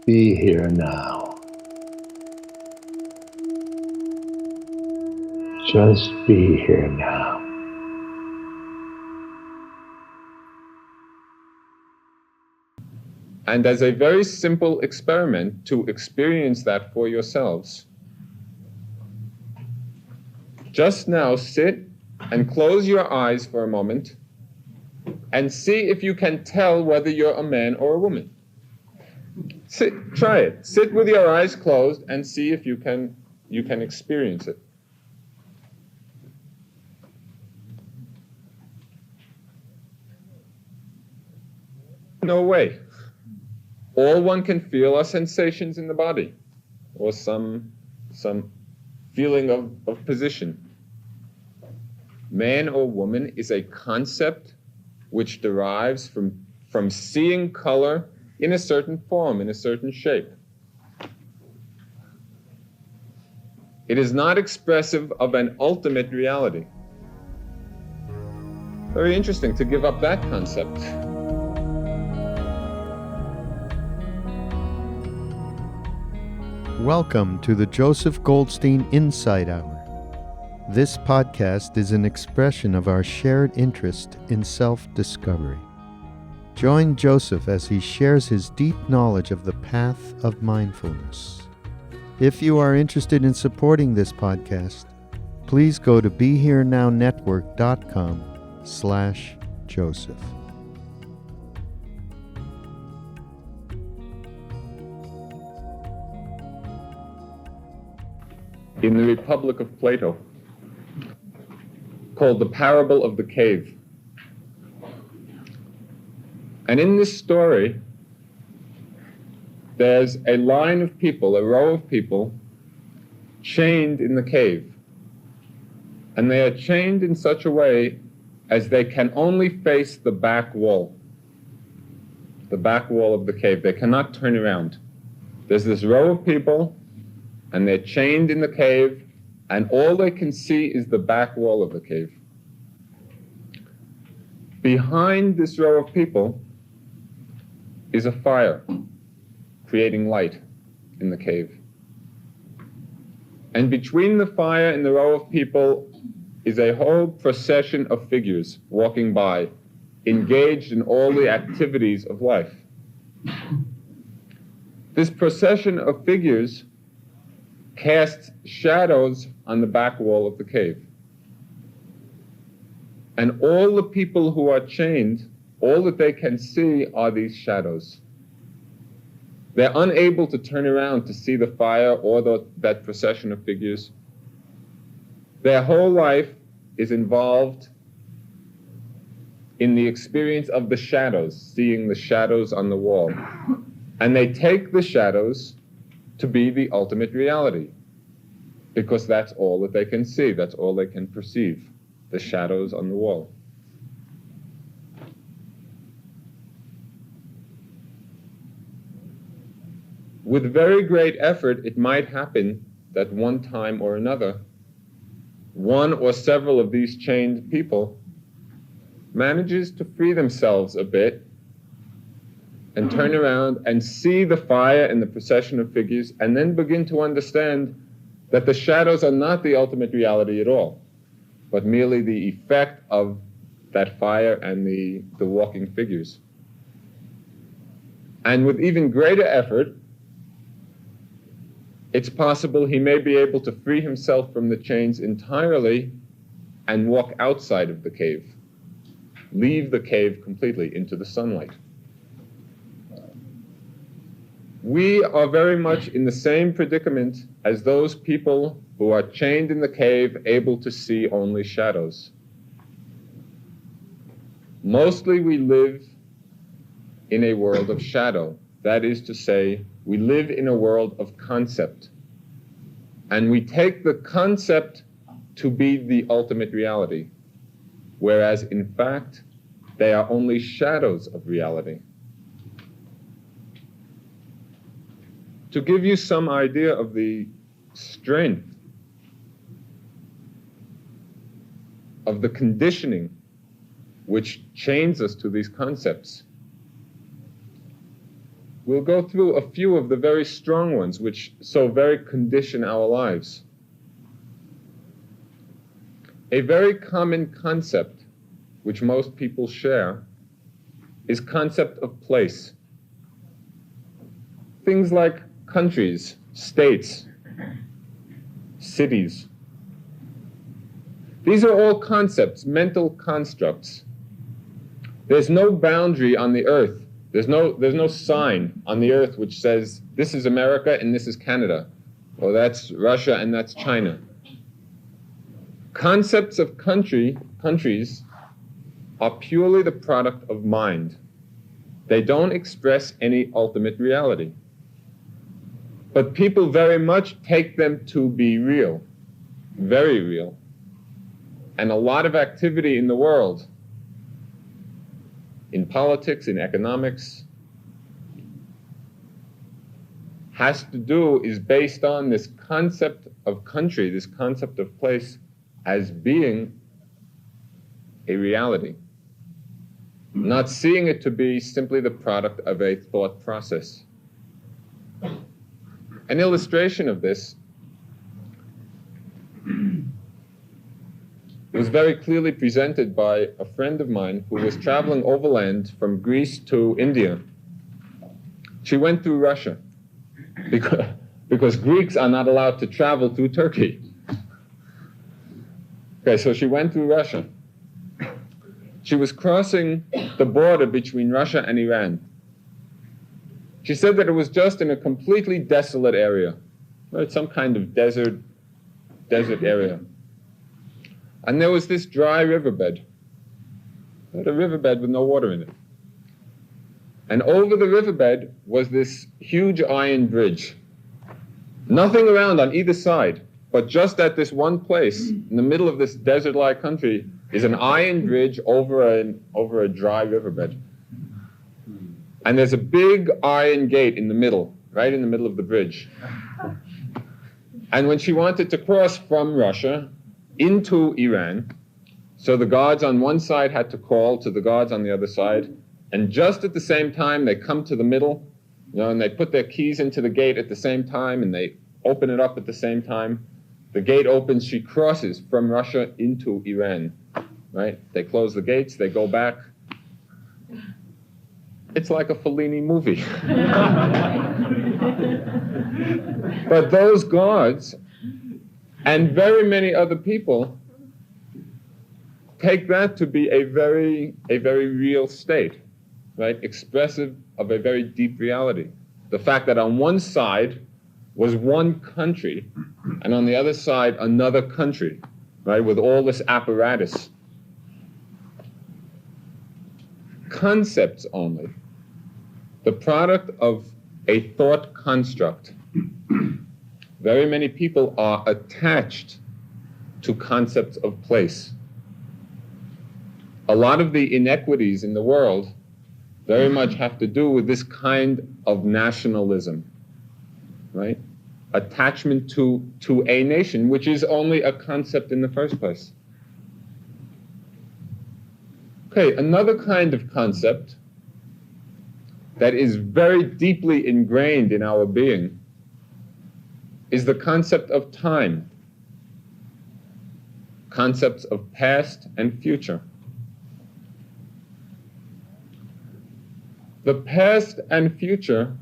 Be here now. Just be here now. And as a very simple experiment to experience that for yourselves, just now sit and close your eyes for a moment and see if you can tell whether you're a man or a woman. Try it. Sit with your eyes closed and see if you can experience it. No way. All one can feel are sensations in the body, or some feeling of position. Man or woman is a concept which derives from seeing color in a certain form, in a certain shape. It is not expressive of an ultimate reality. Very interesting to give up that concept. Welcome to the Joseph Goldstein Insight Hour. This podcast is an expression of our shared interest in self-discovery. Join Joseph as he shares his deep knowledge of the path of mindfulness. If you are interested in supporting this podcast, please go to BeHereNowNetwork.com/Joseph. In the Republic of Plato, called the Parable of the Cave. And in this story, there's a line of people, a row of people, chained in the cave. And they are chained in such a way as they can only face the back wall of the cave. They cannot turn around. There's this row of people, and they're chained in the cave, and all they can see is the back wall of the cave. Behind this row of people is a fire, creating light in the cave. And between the fire and the row of people is a whole procession of figures walking by, engaged in all the activities of life. This procession of figures casts shadows on the back wall of the cave. And all the people who are chained, all that they can see are these shadows. They're unable to turn around to see the fire or that procession of figures. Their whole life is involved in the experience of the shadows, seeing the shadows on the wall. And they take the shadows to be the ultimate reality, because that's all that they can see, that's all they can perceive, the shadows on the wall. With very great effort, it might happen that one time or another, one or several of these chained people manages to free themselves a bit and turn around and see the fire and the procession of figures, and then begin to understand that the shadows are not the ultimate reality at all, but merely the effect of that fire and the walking figures. And with even greater effort, it's possible he may be able to free himself from the chains entirely and walk outside of the cave, leave the cave completely into the sunlight. We are very much in the same predicament as those people who are chained in the cave, able to see only shadows. Mostly we live in a world of shadow. That is to say, we live in a world of concept. And we take the concept to be the ultimate reality, whereas in fact, they are only shadows of reality. To give you some idea of the strength of the conditioning which chains us to these concepts, we'll go through a few of the very strong ones which so very condition our lives. A very common concept which most people share is concept of place. Things like countries, states, cities. These are all concepts, mental constructs. There's no boundary on the earth. There's no sign on the earth which says this is America and this is Canada, or that's Russia and that's China. Concepts of countries are purely the product of mind. They don't express any ultimate reality. But people very much take them to be real, very real. And a lot of activity in the world, in politics, in economics, is based on this concept of country, this concept of place as being a reality. Not seeing it to be simply the product of a thought process. An illustration of this was very clearly presented by a friend of mine who was traveling overland from Greece to India. She went through Russia because Greeks are not allowed to travel through Turkey. Okay, so she went through Russia. She was crossing the border between Russia and Iran. She said that it was just in a completely desolate area, right? Some kind of desert area. And there was this dry riverbed, a riverbed with no water in it. And over the riverbed was this huge iron bridge. Nothing around on either side, but just at this one place, in the middle of this desert-like country, is an iron bridge over a dry riverbed. And there's a big iron gate in the middle, right in the middle of the bridge. And when she wanted to cross from Russia into Iran, so the guards on one side had to call to the guards on the other side, and just at the same time they come to the middle, and they put their keys into the gate at the same time, and they open it up at the same time. The gate opens, she crosses from Russia into Iran, right? They close the gates, they go back. It's like a Fellini movie. But those guards and very many other people take that to be a very real state, right? Expressive of a very deep reality. The fact that on one side was one country, and on the other side another country, right? With all this apparatus. Concepts only. The product of a thought construct. Very many people are attached to concepts of place. A lot of the inequities in the world very much have to do with this kind of nationalism, right? Attachment to a nation, which is only a concept in the first place. Okay, another kind of concept that is very deeply ingrained in our being is the concept of time, concepts of past and future. The past and future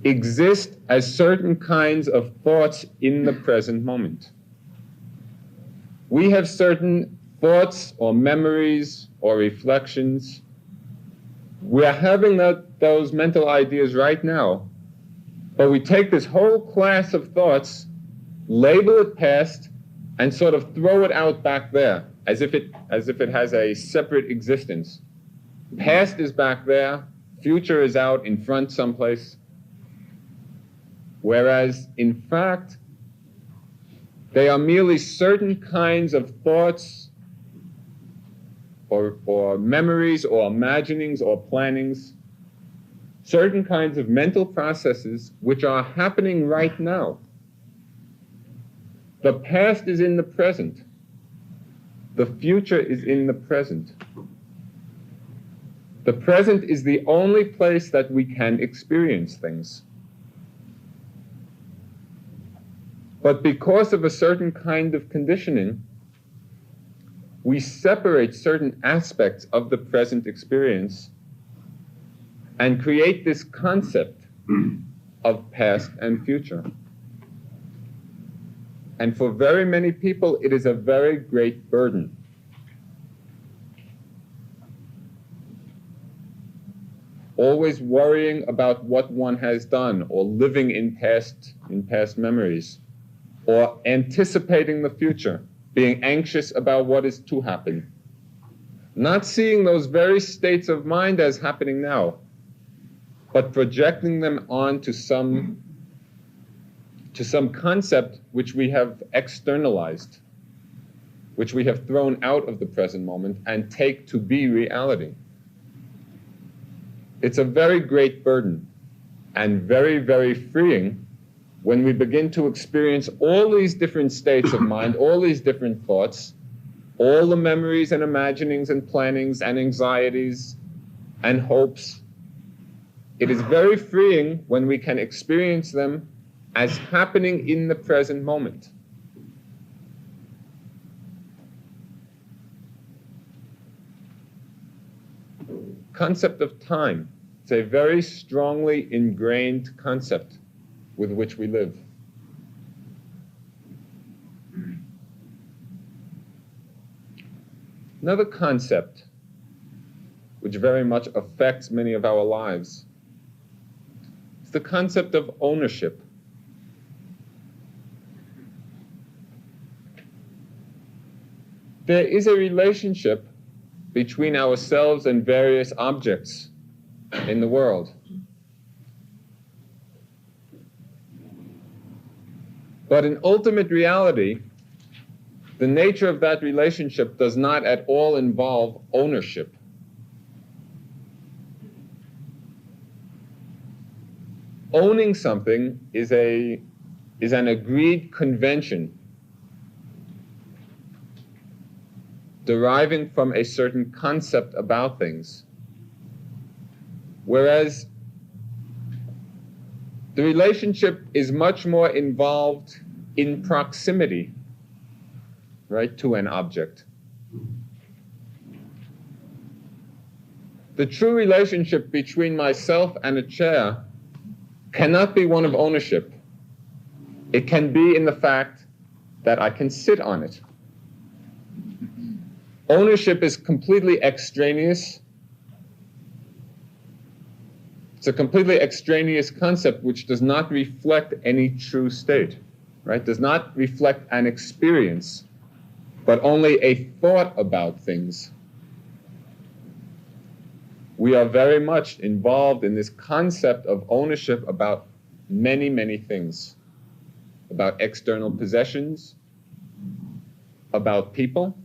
exist as certain kinds of thoughts in the present moment. We have certain thoughts or memories or reflections. We are having those mental ideas right now, but we take this whole class of thoughts, label it past, and sort of throw it out back there, as if it has a separate existence. Past is back there, future is out in front someplace. Whereas, in fact, they are merely certain kinds of thoughts or memories or imaginings or plannings, certain kinds of mental processes which are happening right now. The past is in the present. The future is in the present. The present is the only place that we can experience things. But because of a certain kind of conditioning, we separate certain aspects of the present experience and create this concept of past and future. And for very many people, it is a very great burden. Always worrying about what one has done, or living in past memories, or anticipating the future, being anxious about what is to happen. Not seeing those very states of mind as happening now, but projecting them onto some concept which we have externalized, which we have thrown out of the present moment and take to be reality. It's a very great burden and very, very freeing when we begin to experience all these different states of mind, all these different thoughts, all the memories and imaginings and plannings and anxieties and hopes. It is very freeing when we can experience them as happening in the present moment. Concept of time. It's a very strongly ingrained concept with which we live. Another concept which very much affects many of our lives is the concept of ownership. There is a relationship between ourselves and various objects in the world. But in ultimate reality, the nature of that relationship does not at all involve ownership. Owning something is an agreed convention deriving from a certain concept about things. Whereas the relationship is much more involved in proximity, right, to an object. The true relationship between myself and a chair cannot be one of ownership. It can be in the fact that I can sit on it. Ownership is completely extraneous. It's a completely extraneous concept which does not reflect any true state, right? Does not reflect an experience, but only a thought about things. We are very much involved in this concept of ownership about many, many things. About external possessions, about people,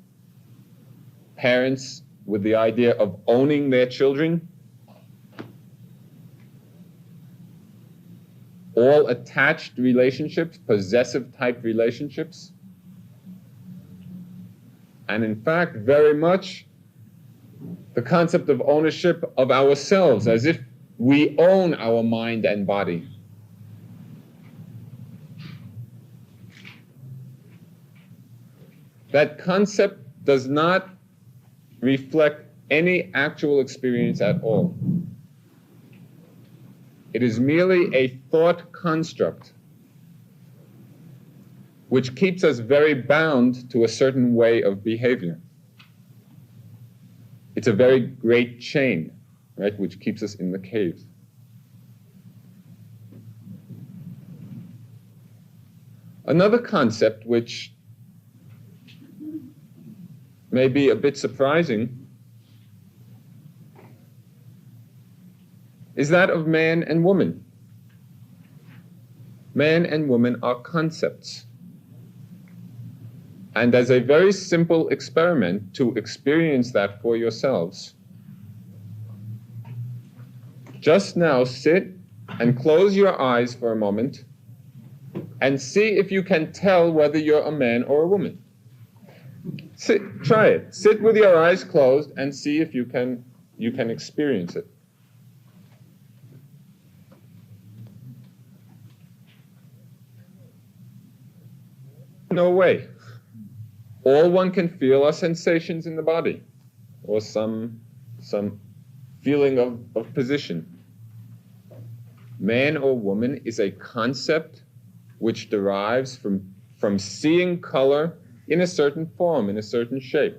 parents with the idea of owning their children, all attached relationships, possessive type relationships, and in fact, very much the concept of ownership of ourselves, as if we own our mind and body. That concept does not reflect any actual experience at all. It is merely a thought construct which keeps us very bound to a certain way of behavior. It's a very great chain, right, which keeps us in the cave. Another concept which may be a bit surprising is that of man and woman. Man and woman are concepts. And as a very simple experiment to experience that for yourselves, just now sit and close your eyes for a moment and see if you can tell whether you're a man or a woman. Try it. Sit with your eyes closed and see if you can you can experience it. No way. All one can feel are sensations in the body, or some feeling of position. Man or woman is a concept which derives from seeing color in a certain form, in a certain shape.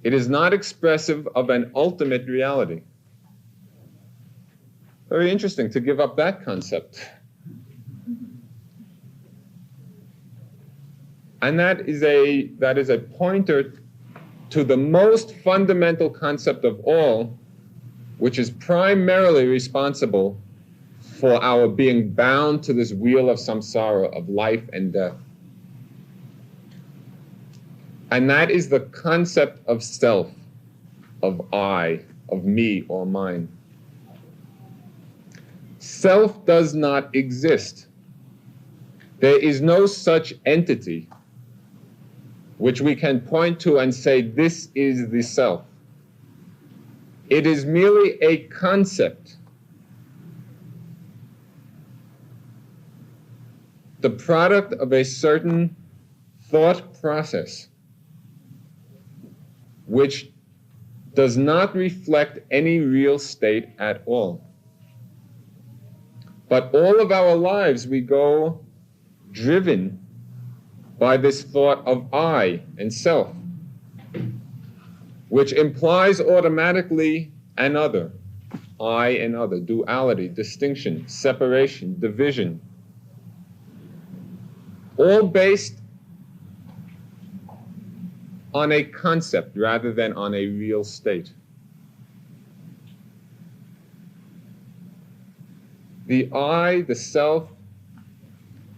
It is not expressive of an ultimate reality. Very interesting to give up that concept. And that is a pointer to the most fundamental concept of all, which is primarily responsible for our being bound to this wheel of samsara, of life and death. And that is the concept of self, of I, of me or mine. Self does not exist. There is no such entity which we can point to and say, this is the self. It is merely a concept. The product of a certain thought process which does not reflect any real state at all. But all of our lives we go driven by this thought of I and self, which implies automatically an other, I and other, duality, distinction, separation, division, all based on a concept rather than on a real state. The I, the self,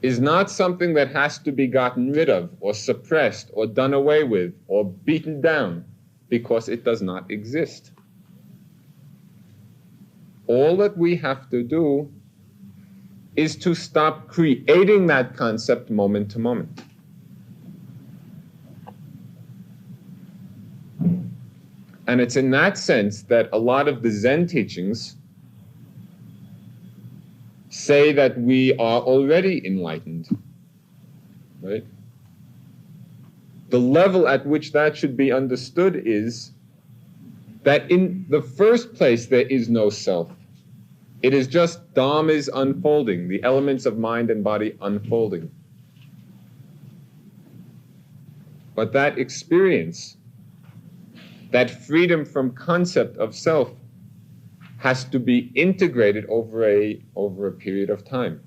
is not something that has to be gotten rid of or suppressed or done away with or beaten down because it does not exist. All that we have to do is to stop creating that concept moment to moment. And it's in that sense that a lot of the Zen teachings say that we are already enlightened, right? The level at which that should be understood is that in the first place there is no self. It is just Dharma's unfolding, the elements of mind and body unfolding. But that experience, that freedom from concept of self, has to be integrated over a period of time,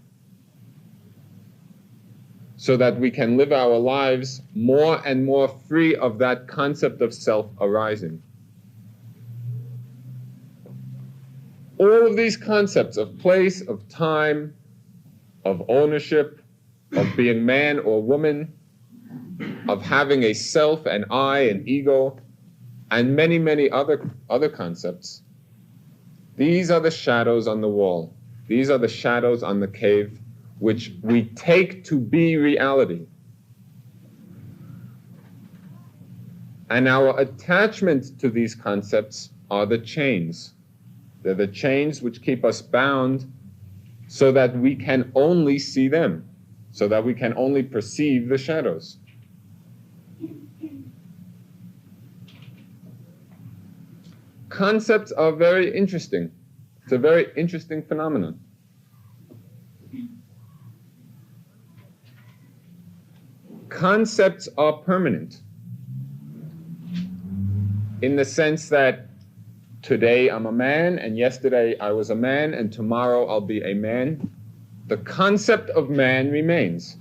so that we can live our lives more and more free of that concept of self arising. All of these concepts of place, of time, of ownership, of being man or woman, of having a self, an I, an ego, and many, many other concepts, these are the shadows on the wall. These are the shadows on the cave, which we take to be reality. And our attachment to these concepts are the chains. They're the chains which keep us bound so that we can only see them, so that we can only perceive the shadows. Concepts are very interesting. It's a very interesting phenomenon. Concepts are permanent in the sense that today I'm a man, and yesterday I was a man, and tomorrow I'll be a man. The concept of man remains.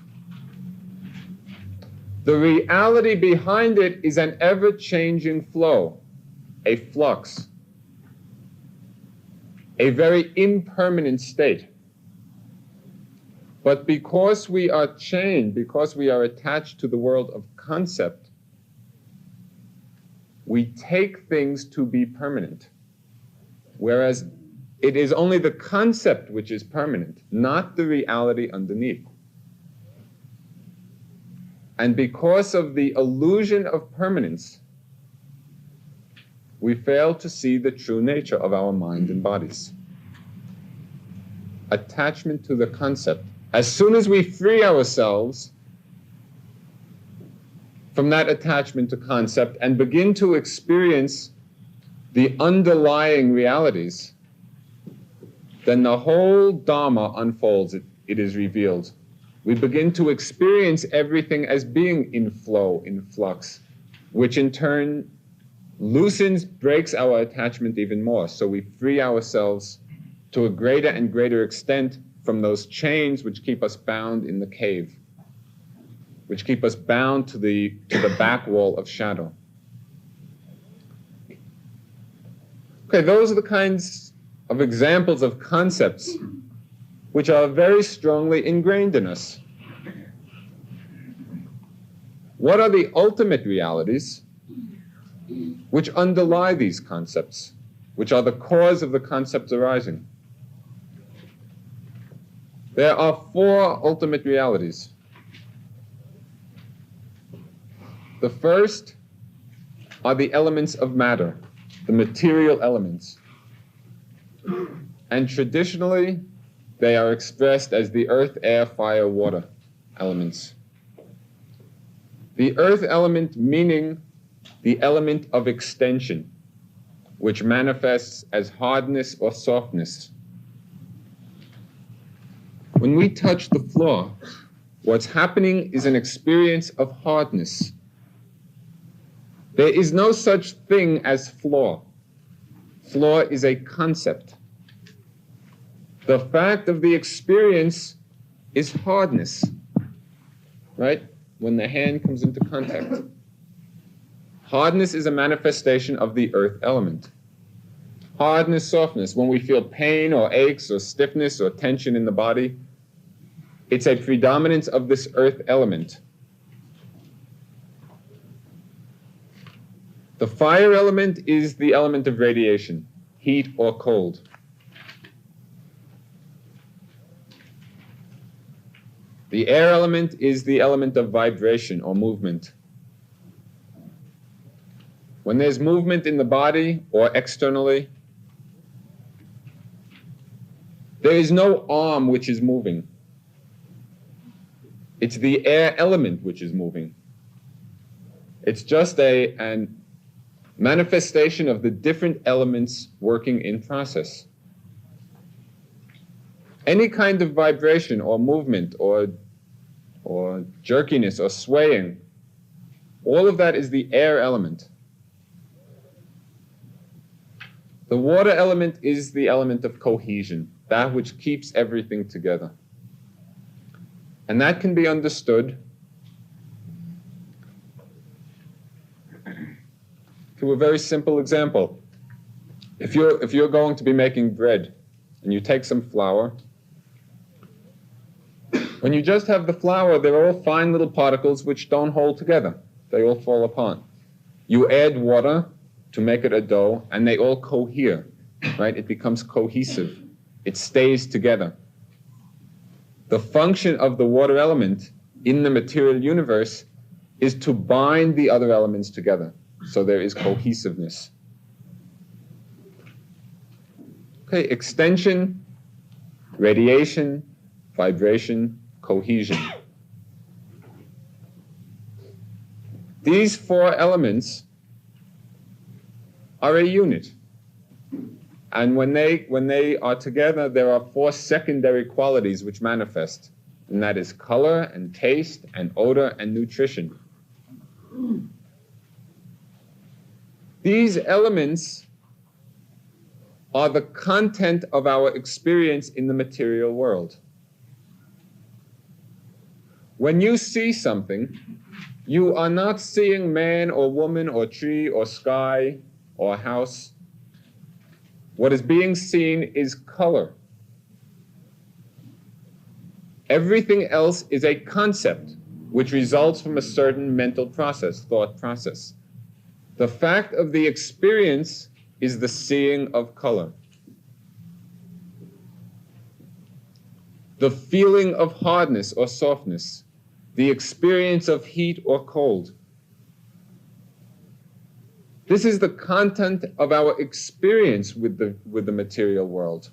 The reality behind it is an ever-changing flow, a flux, a very impermanent state. But because we are chained, because we are attached to the world of concept, we take things to be permanent. Whereas it is only the concept which is permanent, not the reality underneath. And because of the illusion of permanence, we fail to see the true nature of our mind and bodies. Attachment to the concept. As soon as we free ourselves from that attachment to concept and begin to experience the underlying realities, then the whole Dharma unfolds. It is revealed. We begin to experience everything as being in flow, in flux, which in turn loosens, breaks our attachment even more. So we free ourselves to a greater and greater extent from those chains which keep us bound in the cave, which keep us bound to the back wall of shadow. Okay, those are the kinds of examples of concepts which are very strongly ingrained in us. What are the ultimate realities which underlie these concepts, which are the cause of the concepts arising? There are four ultimate realities. The first are the elements of matter, the material elements. And traditionally, they are expressed as the earth, air, fire, water elements. The earth element meaning the element of extension, which manifests as hardness or softness. When we touch the floor, what's happening is an experience of hardness. There is no such thing as floor. Floor is a concept. The fact of the experience is hardness, right? When the hand comes into contact. Hardness is a manifestation of the earth element. Hardness, softness, when we feel pain or aches or stiffness or tension in the body, it's a predominance of this earth element. The fire element is the element of radiation, heat or cold. The air element is the element of vibration or movement. When there's movement in the body or externally, there is no arm which is moving. It's the air element which is moving. It's just an manifestation of the different elements working in process. Any kind of vibration or movement or jerkiness or swaying, all of that is the air element. The water element is the element of cohesion, that which keeps everything together. And that can be understood through a very simple example. If you're going to be making bread and you take some flour, when you just have the flour, they're all fine little particles which don't hold together. They all fall apart. You add water to make it a dough, and they all cohere, right? It becomes cohesive. It stays together. The function of the water element in the material universe is to bind the other elements together, so there is cohesiveness. Okay, extension, radiation, vibration, cohesion. These four elements are a unit. And when they are together, there are four secondary qualities which manifest. And that is color and taste and odor and nutrition. These elements are the content of our experience in the material world. When you see something, you are not seeing man or woman or tree or sky or house. What is being seen is color. Everything else is a concept which results from a certain mental process, thought process. The fact of the experience is the seeing of color. The feeling of hardness or softness, the experience of heat or cold. This is the content of our experience with the material world,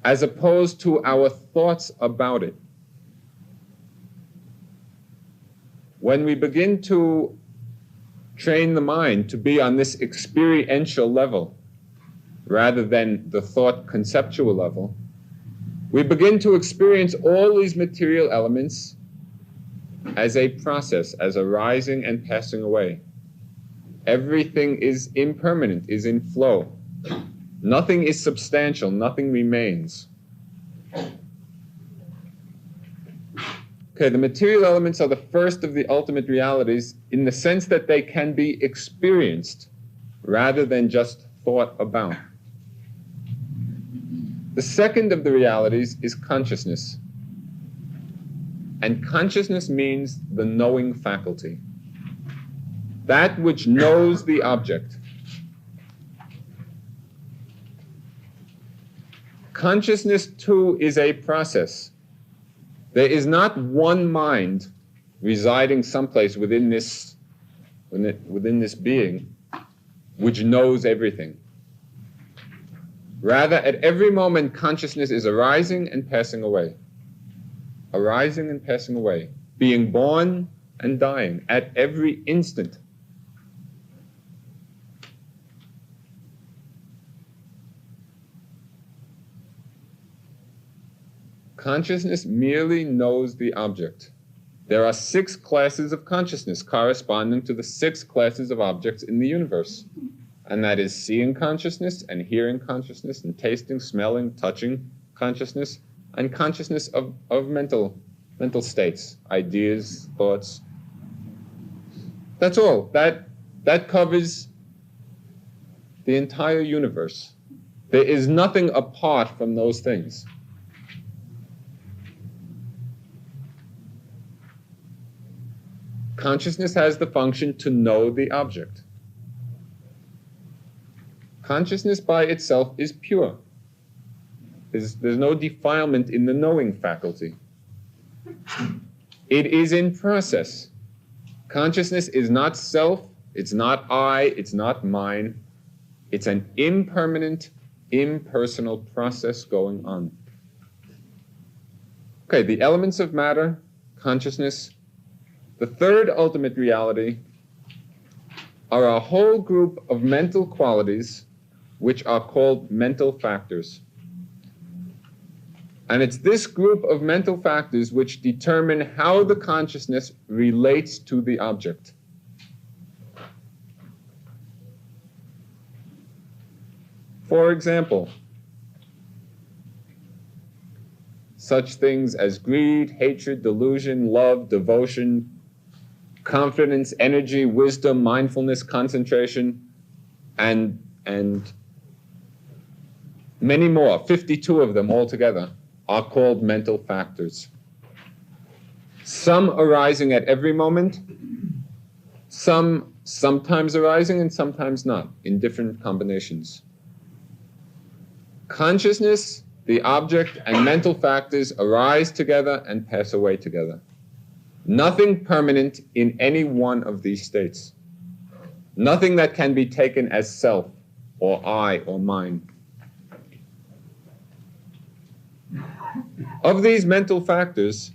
as opposed to our thoughts about it. When we begin to train the mind to be on this experiential level, rather than the thought conceptual level, we begin to experience all these material elements as a process, as arising and passing away. Everything is impermanent, is in flow. Nothing is substantial, nothing remains. Okay, the material elements are the first of the ultimate realities in the sense that they can be experienced rather than just thought about. The second of the realities is consciousness. And consciousness means the knowing faculty. That which knows the object. Consciousness, too, is a process. There is not one mind residing someplace within this being which knows everything. Rather, at every moment, consciousness is arising and passing away. Arising and passing away. Being born and dying at every instant. Consciousness merely knows the object. There are 6 classes of consciousness corresponding to the 6 classes of objects in the universe. And that is seeing consciousness, and hearing consciousness, and tasting, smelling, touching consciousness, and consciousness of mental states, ideas, thoughts. That's all. That covers the entire universe. There is nothing apart from those things. Consciousness has the function to know the object. Consciousness by itself is pure. There's no defilement in the knowing faculty. It is in process. Consciousness is not self, it's not I, it's not mine. It's an impermanent, impersonal process going on. Okay, the elements of matter, consciousness. The third ultimate reality are a whole group of mental qualities which are called mental factors. And it's this group of mental factors which determine how the consciousness relates to the object. For example, such things as greed, hatred, delusion, love, devotion, confidence, energy, wisdom, mindfulness, concentration, and many more, 52 of them altogether, are called mental factors. Some arising at every moment, some sometimes arising and sometimes not, in different combinations. Consciousness, the object, and mental factors arise together and pass away together. Nothing permanent in any one of these states. Nothing that can be taken as self, or I, or mine. Of these mental factors,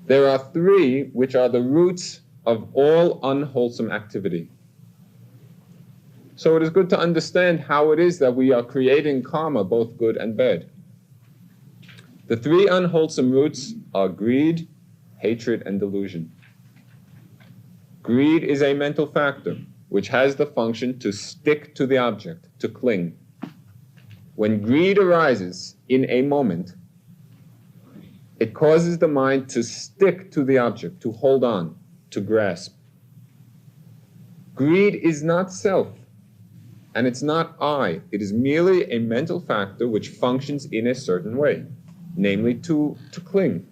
there are 3 which are the roots of all unwholesome activity. So it is good to understand how it is that we are creating karma, both good and bad. The 3 unwholesome roots are greed, hatred, and delusion. Greed is a mental factor which has the function to stick to the object, to cling. When greed arises in a moment, it causes the mind to stick to the object, to hold on, to grasp. Greed is not self, and it's not I. It is merely a mental factor which functions in a certain way, namely to cling.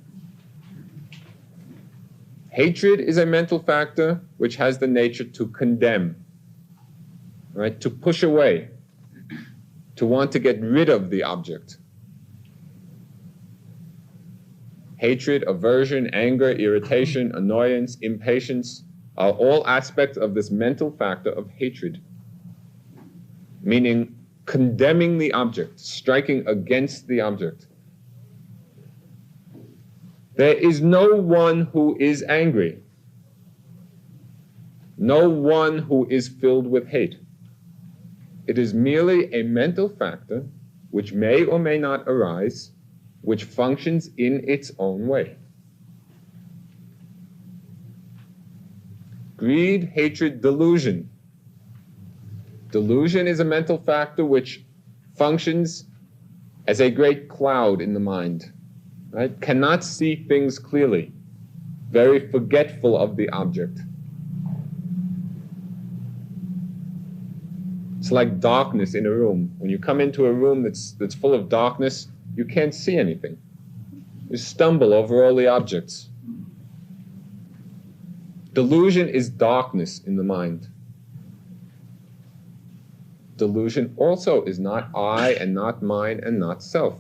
Hatred is a mental factor which has the nature to condemn, right? To push away, to want to get rid of the object. Hatred, aversion, anger, irritation, annoyance, impatience, are all aspects of this mental factor of hatred, meaning condemning the object, striking against the object. There is no one who is angry, no one who is filled with hate. It is merely a mental factor which may or may not arise, which functions in its own way. Greed, hatred, delusion. Delusion is a mental factor which functions as a great cloud in the mind, right? Cannot see things clearly, very forgetful of the object. It's like darkness in a room. When you come into a room that's full of darkness, you can't see anything. You stumble over all the objects. Delusion is darkness in the mind. Delusion also is not I and not mine and not self.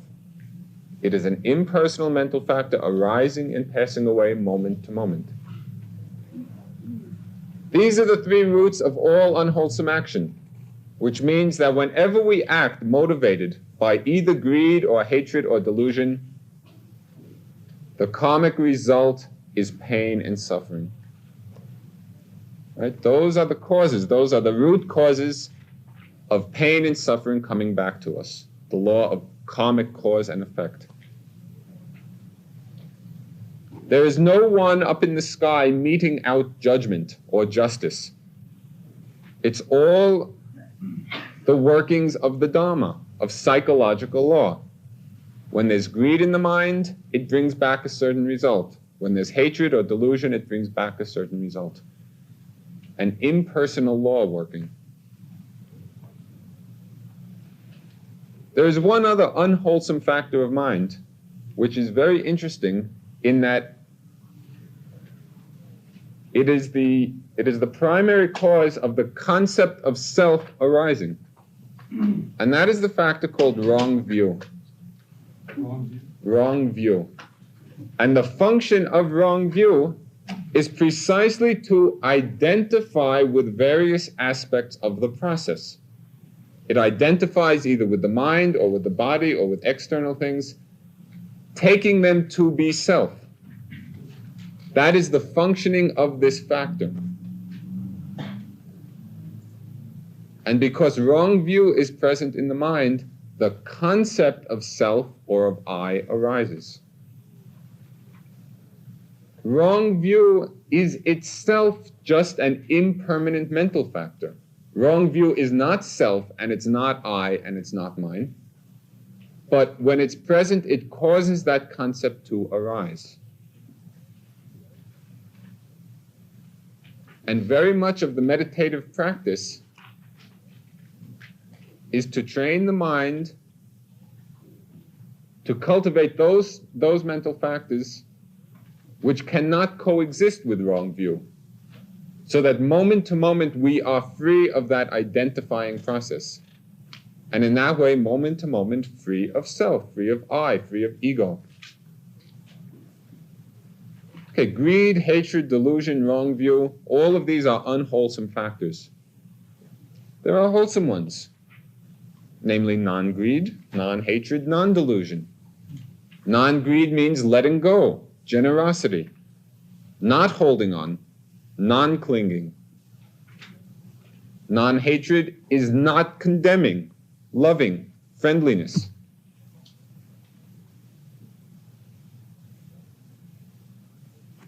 It is an impersonal mental factor arising and passing away moment to moment. These are the three roots of all unwholesome action, which means that whenever we act motivated by either greed or hatred or delusion, the karmic result is pain and suffering. Right? Those are the causes, those are the root causes of pain and suffering coming back to us. The law of karmic cause and effect. There is no one up in the sky meting out judgment or justice. It's all the workings of the Dharma, of psychological law. When there's greed in the mind, it brings back a certain result. When there's hatred or delusion, it brings back a certain result. An impersonal law working. There is one other unwholesome factor of mind, which is very interesting in that it is the primary cause of the concept of self arising. And that is the factor called wrong view. Wrong view. And the function of wrong view is precisely to identify with various aspects of the process. It identifies either with the mind or with the body or with external things, taking them to be self. That is the functioning of this factor. And because wrong view is present in the mind, the concept of self or of I arises. Wrong view is itself just an impermanent mental factor. Wrong view is not self, and it's not I, and it's not mine. But when it's present, it causes that concept to arise. And very much of the meditative practice is to train the mind to cultivate those mental factors which cannot coexist with wrong view, so that moment to moment we are free of that identifying process. And in that way, moment to moment, free of self, free of I, free of ego. Okay, greed, hatred, delusion, wrong view, all of these are unwholesome factors. There are wholesome ones, namely non-greed, non-hatred, non-delusion. Non-greed means letting go, generosity, not holding on, non-clinging. Non-hatred is not condemning, loving, friendliness.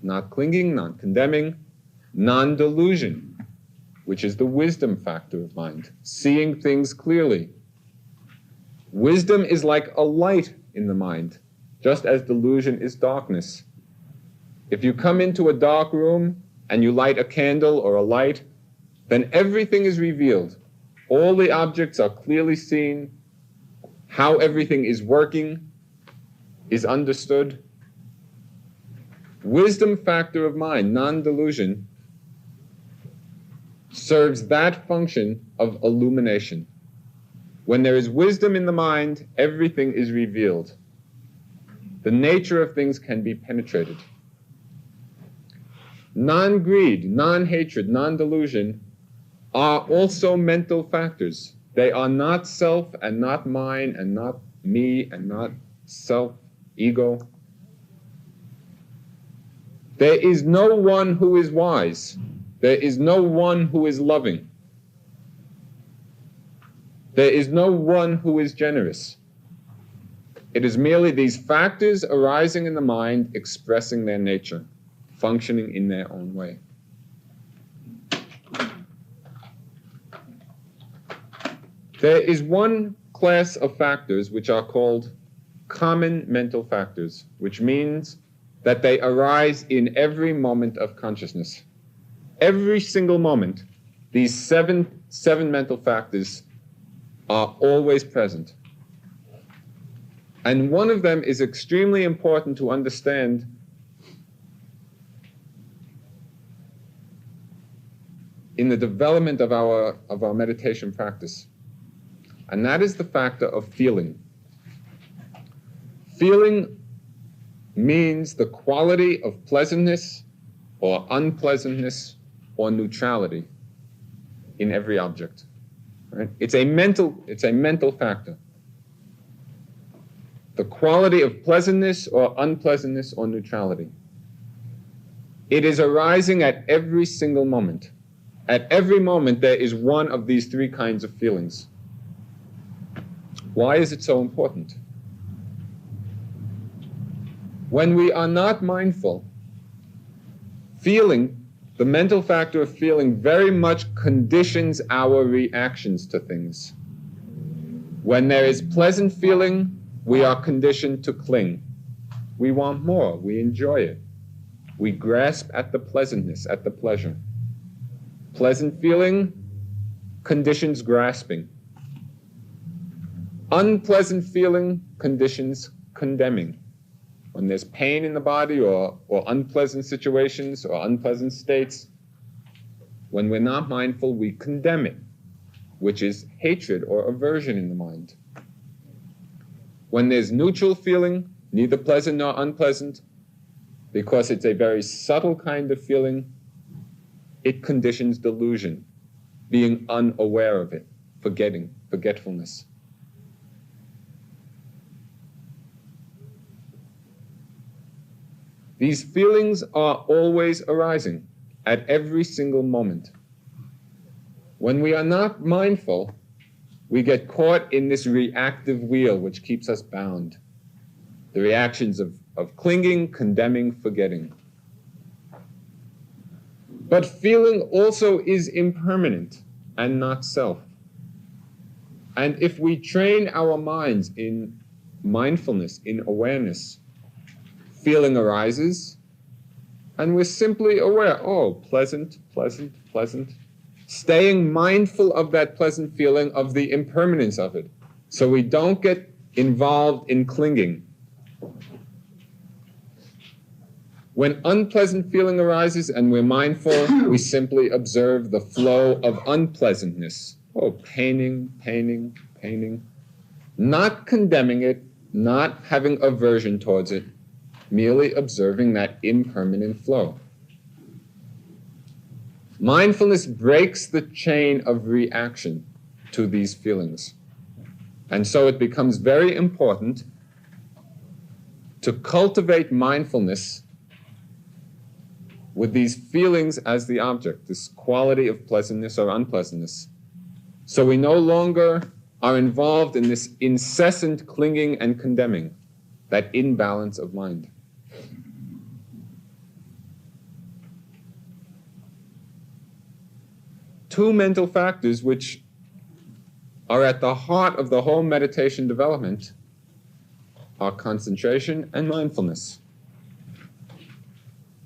Not clinging, not condemning. Non-delusion, which is the wisdom factor of mind, seeing things clearly. Wisdom is like a light in the mind, just as delusion is darkness. If you come into a dark room and you light a candle or a light, then everything is revealed. All the objects are clearly seen. How everything is working is understood. Wisdom factor of mind, non-delusion, serves that function of illumination. When there is wisdom in the mind, everything is revealed. The nature of things can be penetrated. non-greed, non-hatred, non-delusion are also mental factors. They are not self and not mine and not me and not self, ego. There is no one who is wise. There is no one who is loving. There is no one who is generous. It is merely these factors arising in the mind, expressing their nature, functioning in their own way. There is one class of factors which are called common mental factors, which means that they arise in every moment of consciousness. Every single moment, these seven mental factors are always present. And one of them is extremely important to understand in the development of our meditation practice. And that is the factor of feeling. Feeling means the quality of pleasantness or unpleasantness or neutrality in every object. Right? It's a mental factor. The quality of pleasantness or unpleasantness or neutrality. It is arising at every single moment. At every moment there is one of these three kinds of feelings. Why is it so important? When we are not mindful, feeling, the mental factor of feeling very much conditions our reactions to things. When there is pleasant feeling, we are conditioned to cling. We want more, we enjoy it. We grasp at the pleasantness, at the pleasure. Pleasant feeling conditions grasping. Unpleasant feeling conditions condemning. When there's pain in the body or unpleasant situations or unpleasant states, when we're not mindful, we condemn it, which is hatred or aversion in the mind. When there's neutral feeling, neither pleasant nor unpleasant, because it's a very subtle kind of feeling, it conditions delusion, being unaware of it, forgetfulness. These feelings are always arising at every single moment. When we are not mindful, we get caught in this reactive wheel which keeps us bound. The reactions of clinging, condemning, forgetting. But feeling also is impermanent and not self. And if we train our minds in mindfulness, in awareness, feeling arises, and we're simply aware, oh, pleasant, pleasant, pleasant. Staying mindful of that pleasant feeling, of the impermanence of it, so we don't get involved in clinging. When unpleasant feeling arises and we're mindful, we simply observe the flow of unpleasantness. Oh, paining, paining, paining. Not condemning it, not having aversion towards it, merely observing that impermanent flow. Mindfulness breaks the chain of reaction to these feelings. And so it becomes very important to cultivate mindfulness with these feelings as the object, this quality of pleasantness or unpleasantness. So we no longer are involved in this incessant clinging and condemning, that imbalance of mind. Two mental factors which are at the heart of the whole meditation development are concentration and mindfulness.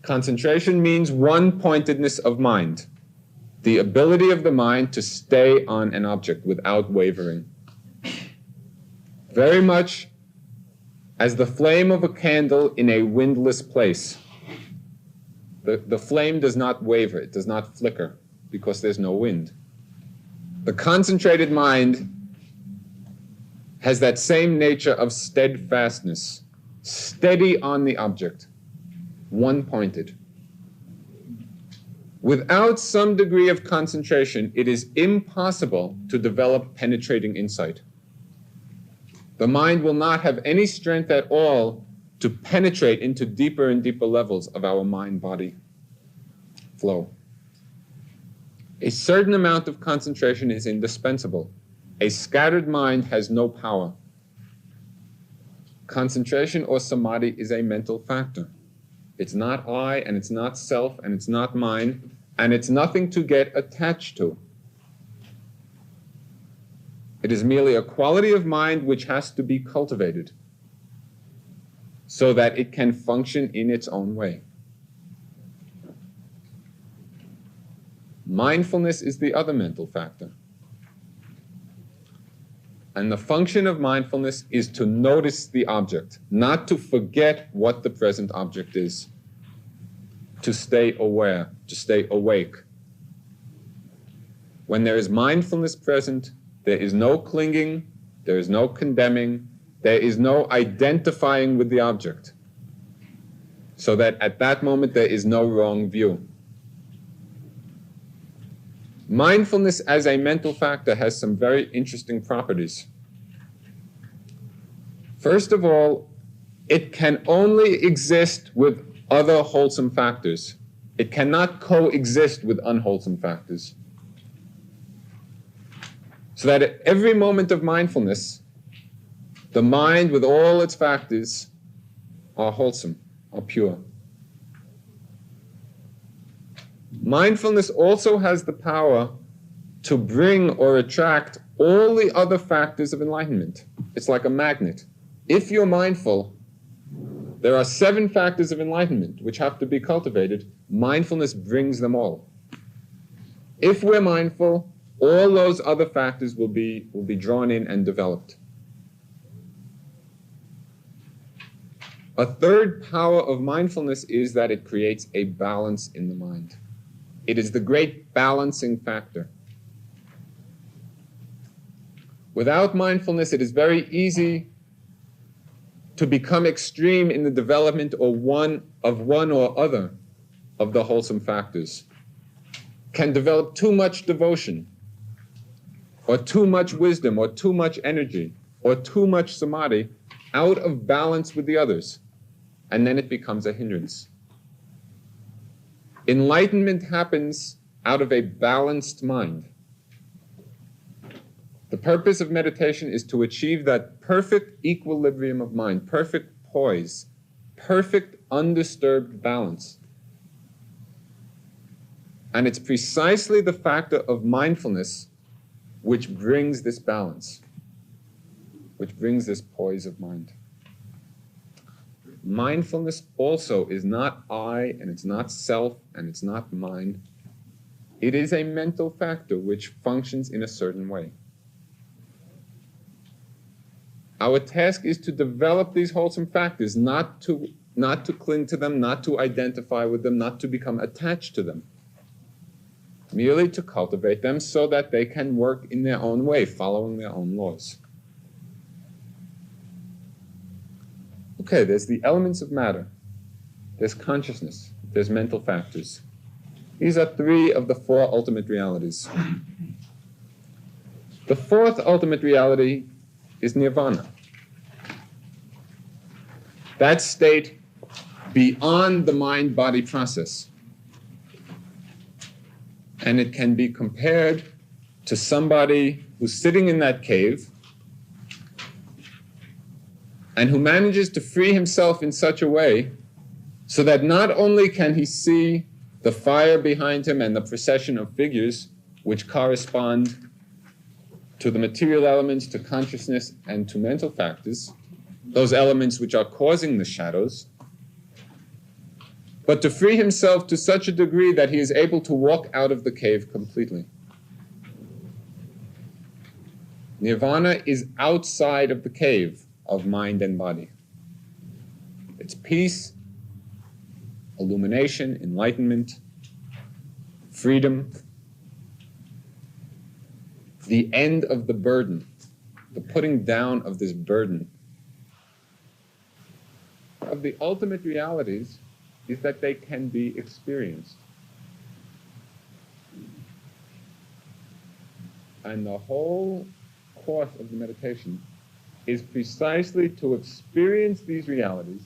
Concentration means one-pointedness of mind, the ability of the mind to stay on an object without wavering. Very much as the flame of a candle in a windless place. The flame does not waver, it does not flicker, because there's no wind. The concentrated mind has that same nature of steadfastness, steady on the object, one-pointed. Without some degree of concentration, it is impossible to develop penetrating insight. The mind will not have any strength at all to penetrate into deeper and deeper levels of our mind-body flow. A certain amount of concentration is indispensable. A scattered mind has no power. Concentration or samadhi is a mental factor. It's not I, and it's not self, and it's not mine, and it's nothing to get attached to. It is merely a quality of mind which has to be cultivated so that it can function in its own way. Mindfulness is the other mental factor. And the function of mindfulness is to notice the object, not to forget what the present object is, to stay aware, to stay awake. When there is mindfulness present, there is no clinging, there is no condemning, there is no identifying with the object, so that at that moment there is no wrong view. Mindfulness as a mental factor has some very interesting properties. First of all, it can only exist with other wholesome factors. It cannot coexist with unwholesome factors. So that at every moment of mindfulness, the mind with all its factors are wholesome, are pure. Mindfulness also has the power to bring or attract all the other factors of enlightenment. It's like a magnet. If you're mindful, there are 7 factors of enlightenment which have to be cultivated. Mindfulness brings them all. If we're mindful, all those other factors will be drawn in and developed. A third power of mindfulness is that it creates a balance in the mind. It is the great balancing factor. Without mindfulness, it is very easy to become extreme in the development of one or other of the wholesome factors. Can develop too much devotion, or too much wisdom, or too much energy, or too much samadhi out of balance with the others, and then it becomes a hindrance. Enlightenment happens out of a balanced mind. The purpose of meditation is to achieve that perfect equilibrium of mind, perfect poise, perfect undisturbed balance. And it's precisely the factor of mindfulness which brings this balance, which brings this poise of mind. Mindfulness also is not I, and it's not self, and it's not mine. It is a mental factor which functions in a certain way. Our task is to develop these wholesome factors, not to cling to them, not to identify with them, not to become attached to them. Merely to cultivate them so that they can work in their own way, following their own laws. Okay, there's the elements of matter. There's consciousness. There's mental factors. These are 3 of the 4 ultimate realities. The 4th ultimate reality is nirvana. That state beyond the mind-body process. And it can be compared to somebody who's sitting in that cave and who manages to free himself in such a way so that not only can he see the fire behind him and the procession of figures which correspond to the material elements, to consciousness, and to mental factors, those elements which are causing the shadows, but to free himself to such a degree that he is able to walk out of the cave completely. Nirvana is outside of the cave of mind and body. It's peace, illumination, enlightenment, freedom, the end of the burden, the putting down of this burden. Of the ultimate realities is that they can be experienced. And the whole course of the meditation is precisely to experience these realities,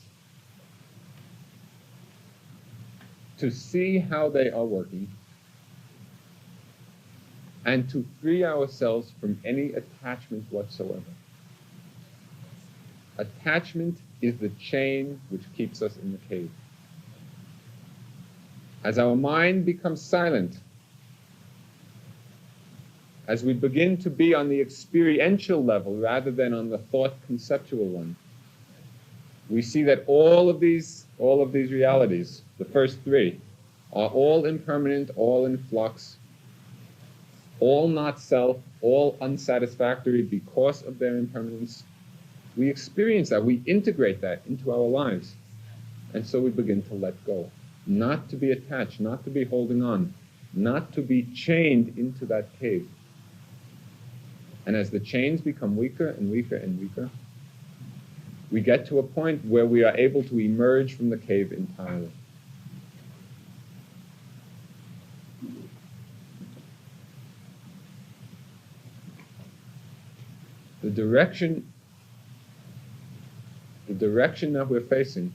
to see how they are working, and to free ourselves from any attachment whatsoever. Attachment is the chain which keeps us in the cave. As our mind becomes silent, as we begin to be on the experiential level rather than on the thought conceptual one, we see that all of these realities, the first three, are all impermanent, all in flux, all not self, all unsatisfactory because of their impermanence. We experience that, we integrate that into our lives. And so we begin to let go. Not to be attached, not to be holding on, not to be chained into that cave. And as the chains become weaker and weaker and weaker, we get to a point where we are able to emerge from the cave entirely. The direction that we're facing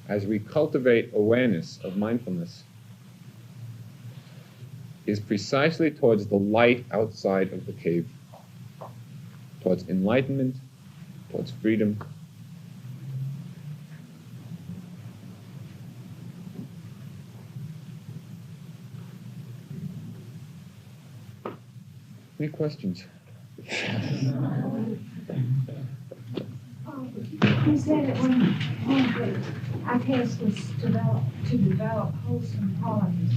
as we cultivate awareness of mindfulness is precisely towards the light outside of the cave, towards enlightenment, towards freedom. Any questions? You said that when our task was to develop wholesome qualities.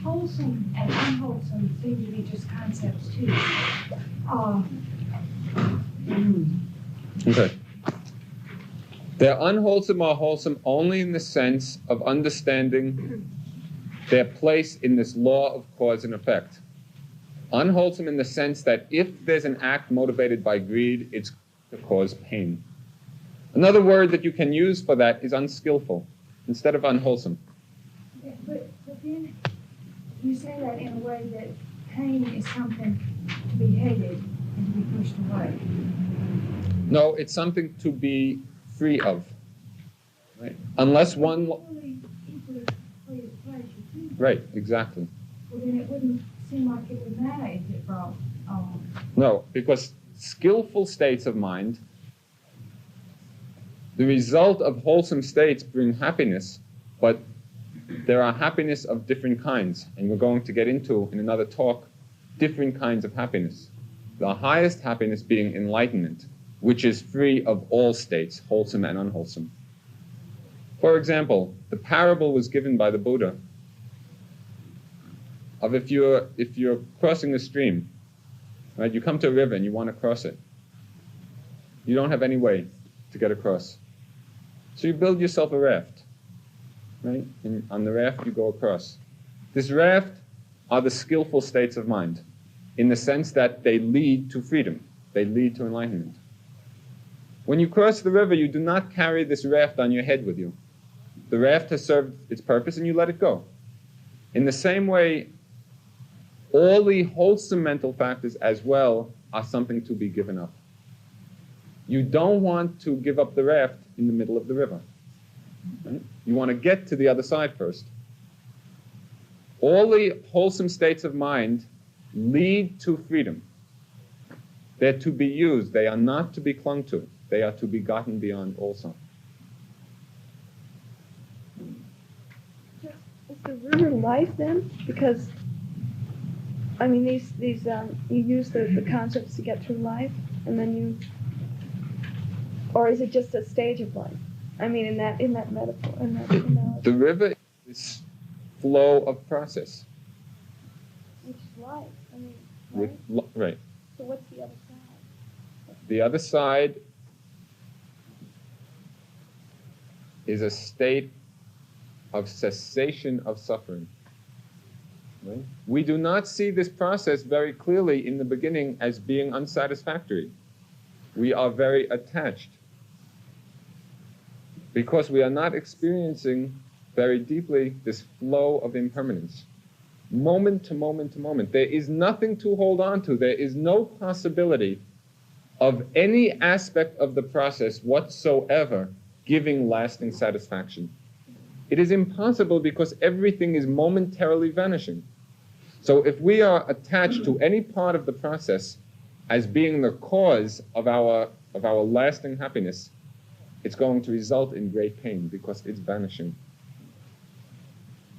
Wholesome and unwholesome seem to be just concepts too. Okay. They're unwholesome or wholesome only in the sense of understanding their place in this law of cause and effect. Unwholesome in the sense that if there's an act motivated by greed, it's to cause pain. Another word that you can use for that is unskillful instead of unwholesome. Yeah, but then you say that in a way that pain is something to be hated and to be pushed away. No, it's something to be free of. Right? Unless one... Equally free of pleasure too. Right, exactly. Well, then it wouldn't seem like it would matter if it brought No, because skillful states of mind, the result of wholesome states bring happiness, but there are happiness of different kinds, and we're going to get into, in another talk, different kinds of happiness. The highest happiness being enlightenment, which is free of all states, wholesome and unwholesome. For example, the parable was given by the Buddha of if you're crossing a stream, right? You come to a river and you want to cross it. You don't have any way to get across. So you build yourself a raft, right? And on the raft you go across. This raft are the skillful states of mind, in the sense that they lead to freedom. They lead to enlightenment. When you cross the river, you do not carry this raft on your head with you. The raft has served its purpose and you let it go. In the same way, all the wholesome mental factors as well are something to be given up. You don't want to give up the raft in the middle of the river. Right? You want to get to the other side first. All the wholesome states of mind lead to freedom. They're to be used. They are not to be clung to. They are to be gotten beyond also. Is the river life then? Because, I mean, these you use the concepts to get through life, and then you, or is it just a stage of life? I mean, in that metaphor, in that analogy. The river is flow of process. Which is life. I mean, right? Right. So what's the other side? The other side is a state of cessation of suffering. Right? We do not see this process very clearly in the beginning as being unsatisfactory. We are very attached because we are not experiencing very deeply this flow of impermanence. moment to moment to moment. There is nothing to hold on to. There is no possibility of any aspect of the process whatsoever giving lasting satisfaction. It is impossible because everything is momentarily vanishing. So if we are attached to any part of the process as being the cause of our lasting happiness, it's going to result in great pain because it's vanishing.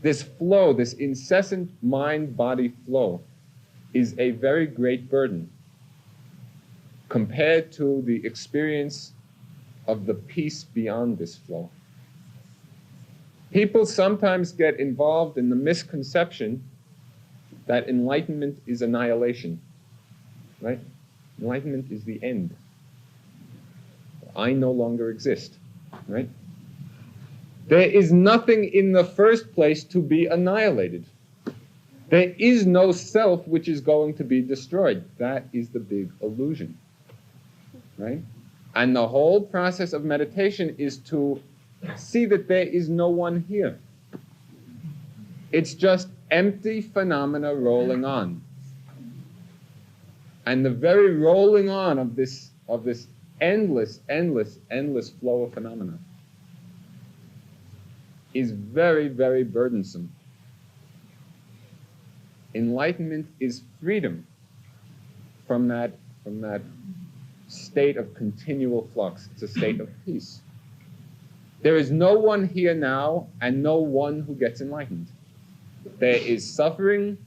This flow, this incessant mind-body flow, is a very great burden compared to the experience of the peace beyond this flow. People sometimes get involved in the misconception that enlightenment is annihilation, right? Enlightenment is the end. I no longer exist, right? There is nothing in the first place to be annihilated. There is no self which is going to be destroyed. That is the big illusion, right? And the whole process of meditation is to see that there is no one here. It's just empty phenomena rolling on. And the very rolling on of this endless flow of phenomena is very, very burdensome. Enlightenment is freedom from that state of continual flux. It's a state of peace. There is no one here now and no one who gets enlightened. There is suffering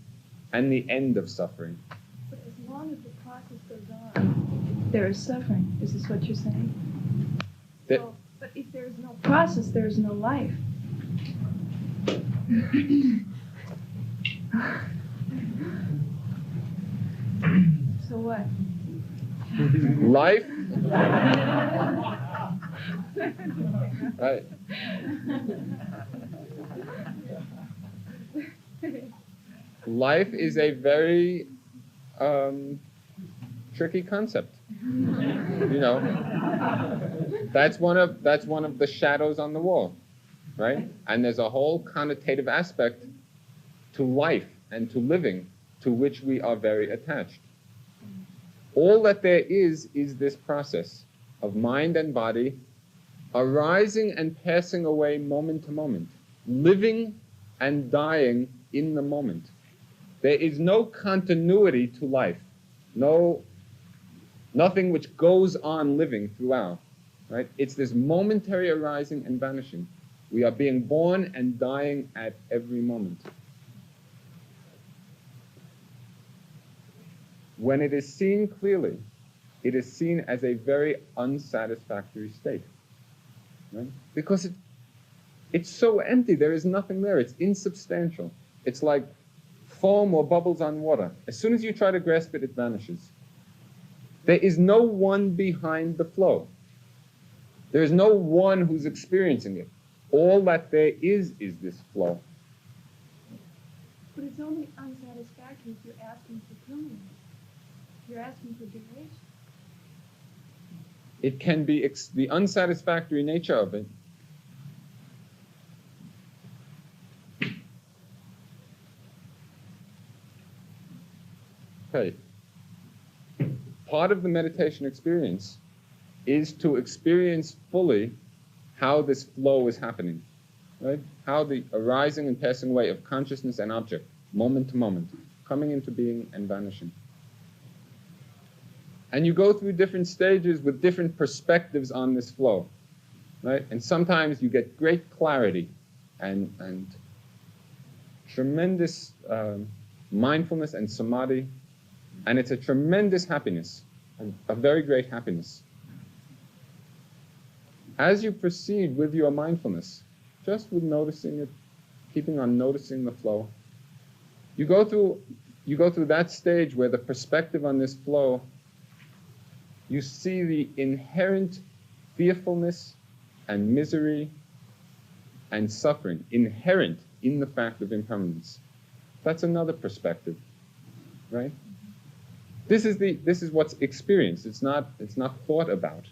and the end of suffering. But as long as the process goes on, there is suffering. Is this what you're saying? But if there is no process, there is no life. So what? Life. Right. Life is a very tricky concept. You know, that's one of the shadows on the wall, right? And there's a whole connotative aspect to life and to living to which we are very attached. All that there is this process of mind and body arising and passing away moment to moment, living and dying in the moment. There is no continuity to life, nothing which goes on living throughout, right? It's this momentary arising and vanishing. We are being born and dying at every moment. When it is seen clearly, it is seen as a very unsatisfactory state, right? Because it's so empty, there is nothing there, it's insubstantial. It's like foam or bubbles on water. As soon as you try to grasp it, it vanishes. There is no one behind the flow. There is no one who's experiencing it. All that there is this flow. But it's only unsatisfactory if you're asking for permanence. You're asking for duration. It can be the unsatisfactory nature of it. Okay. Part of the meditation experience is to experience fully how this flow is happening, right? How the arising and passing away of consciousness and object, moment to moment, coming into being and vanishing. And you go through different stages with different perspectives on this flow, right? And sometimes you get great clarity and tremendous mindfulness and samadhi, and it's a tremendous happiness, a very great happiness. As you proceed with your mindfulness, just with noticing it, keeping on noticing the flow, you go through that stage where the perspective on this flow, you see the inherent fearfulness and misery and suffering inherent in the fact of impermanence. That's another perspective, right? This is what's experienced. It's not thought about,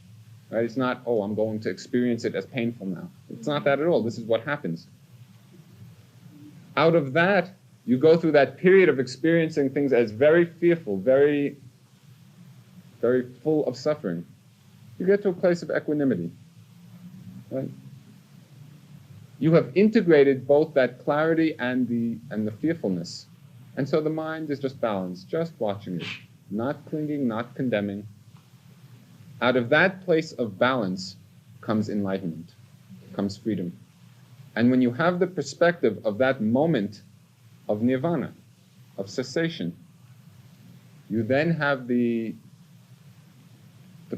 right? It's not, oh, I'm going to experience it as painful now. It's not that at all. This is what happens. Out of that, you go through that period of experiencing things as very fearful, very, very full of suffering. You get to a place of equanimity. Right? You have integrated both that clarity and the fearfulness. And so the mind is just balanced, just watching it, not clinging, not condemning. Out of that place of balance comes enlightenment, comes freedom. And when you have the perspective of that moment of nirvana, of cessation, you then have the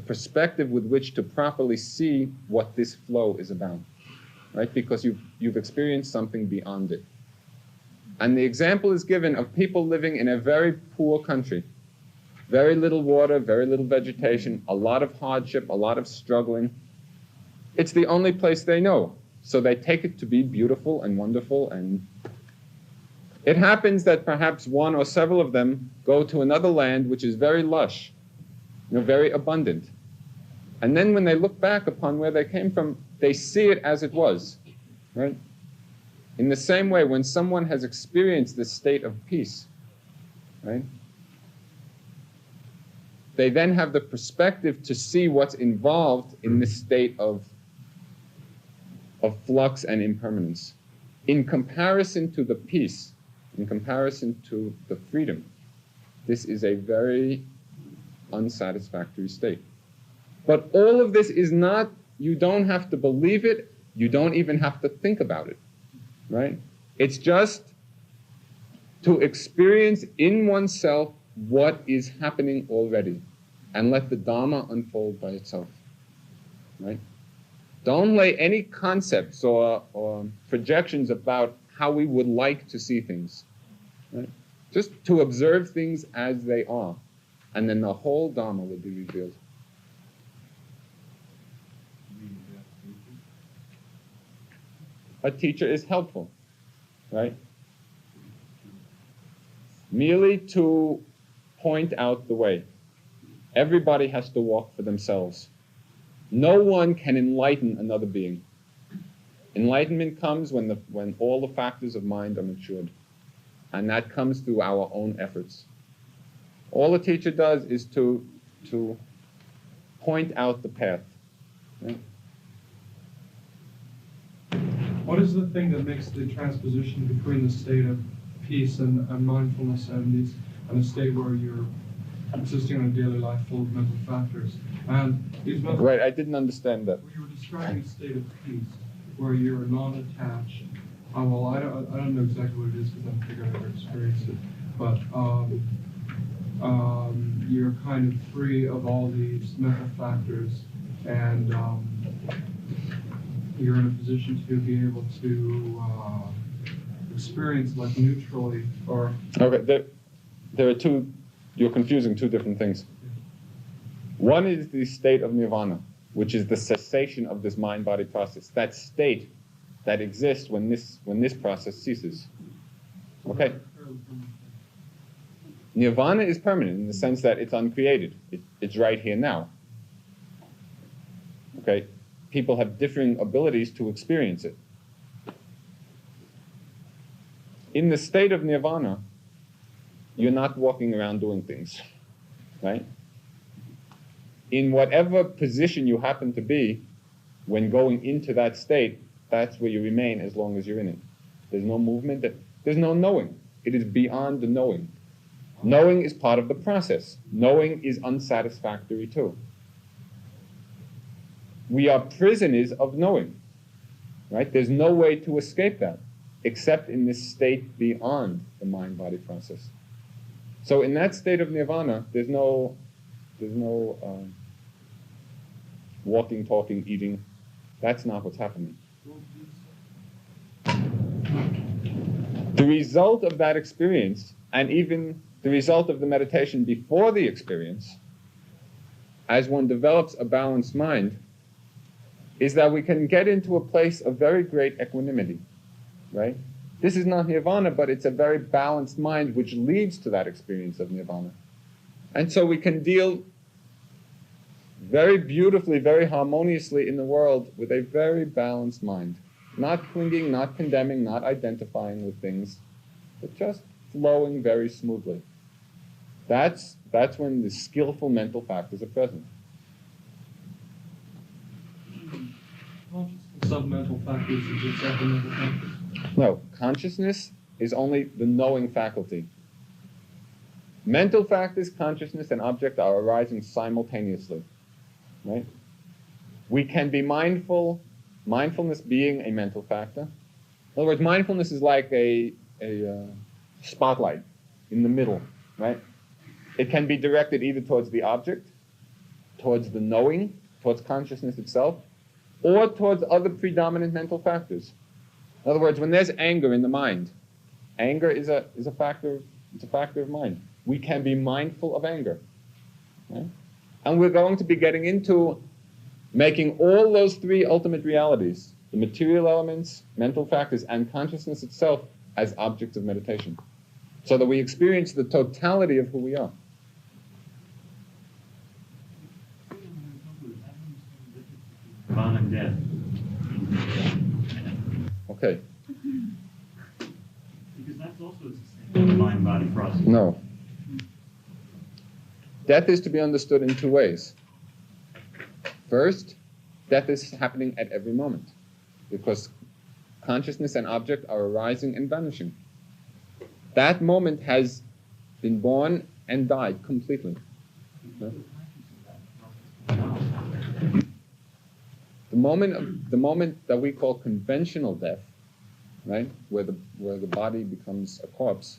perspective with which to properly see what this flow is about, right? Because you've experienced something beyond it. And the example is given of people living in a very poor country. Very little water, very little vegetation, a lot of hardship, a lot of struggling. It's the only place they know. So they take it to be beautiful and wonderful. And it happens that perhaps one or several of them go to another land which is very lush, very abundant. And then when they look back upon where they came from, they see it as it was, right? In the same way, when someone has experienced this state of peace, right? They then have the perspective to see what's involved in this state of flux and impermanence. In comparison to the peace, in comparison to the freedom, this is a very unsatisfactory state. But all of this is not, you don't have to believe it, you don't even have to think about it, right? It's just to experience in oneself what is happening already and let the Dharma unfold by itself, right? Don't lay any concepts or projections about how we would like to see things, right? Just to observe things as they are, and then the whole Dharma will be revealed. A teacher is helpful, right? Merely to point out the way. Everybody has to walk for themselves. No one can enlighten another being. Enlightenment comes when all the factors of mind are matured. And that comes through our own efforts. All a teacher does is to point out the path. Right? What is the thing that makes the transposition between the state of peace and mindfulness and a state where you're existing in a daily life full of mental factors? And these mental Right, I didn't understand that. You were describing a state of peace where you're non-attached. Well, I don't know exactly what it is because I don't think I've ever experienced it. But you're kind of free of all these mental factors, and you're in a position to be able to experience like neutrally or... Okay, there are two, you're confusing two different things. One is the state of nirvana, which is the cessation of this mind-body process. That state that exists when this process ceases. Okay? Nirvana is permanent in the sense that it's uncreated. It's right here now. Okay? People have differing abilities to experience it. In the state of nirvana, you're not walking around doing things, right? In whatever position you happen to be when going into that state, that's where you remain as long as you're in it. There's no movement, there's no knowing. It is beyond the knowing. Knowing is part of the process. Knowing is unsatisfactory too. We are prisoners of knowing, right? There's no way to escape that, except in this state beyond the mind-body process. So in that state of nirvana, there's no walking, talking, eating. That's not what's happening. The result of that experience, and even the result of the meditation before the experience, as one develops a balanced mind, is that we can get into a place of very great equanimity, right? This is not nirvana, but it's a very balanced mind which leads to that experience of nirvana. And so we can deal very beautifully, very harmoniously in the world with a very balanced mind. Not clinging, not condemning, not identifying with things, but just flowing very smoothly. That's when the skillful mental factors are present. Sub-mental factors are just mental factors. No, consciousness is only the knowing faculty. Mental factors, consciousness, and object are arising simultaneously, right? We can be mindful, mindfulness being a mental factor. In other words, mindfulness is like a spotlight in the middle, right? It can be directed either towards the object, towards the knowing, towards consciousness itself, or towards other predominant mental factors. In other words, when there's anger in the mind, anger is a factor. It's a factor of mind. We can be mindful of anger, right? And we're going to be getting into making all those three ultimate realities, the material elements, mental factors, and consciousness itself, as objects of meditation, so that we experience the totality of who we are. Nirvana and death. Okay. Because that's also the same mind-body process. No. Death is to be understood in two ways. First, death is happening at every moment, because consciousness and object are arising and vanishing. That moment has been born and died completely. Right? The moment that we call conventional death, right, where the body becomes a corpse,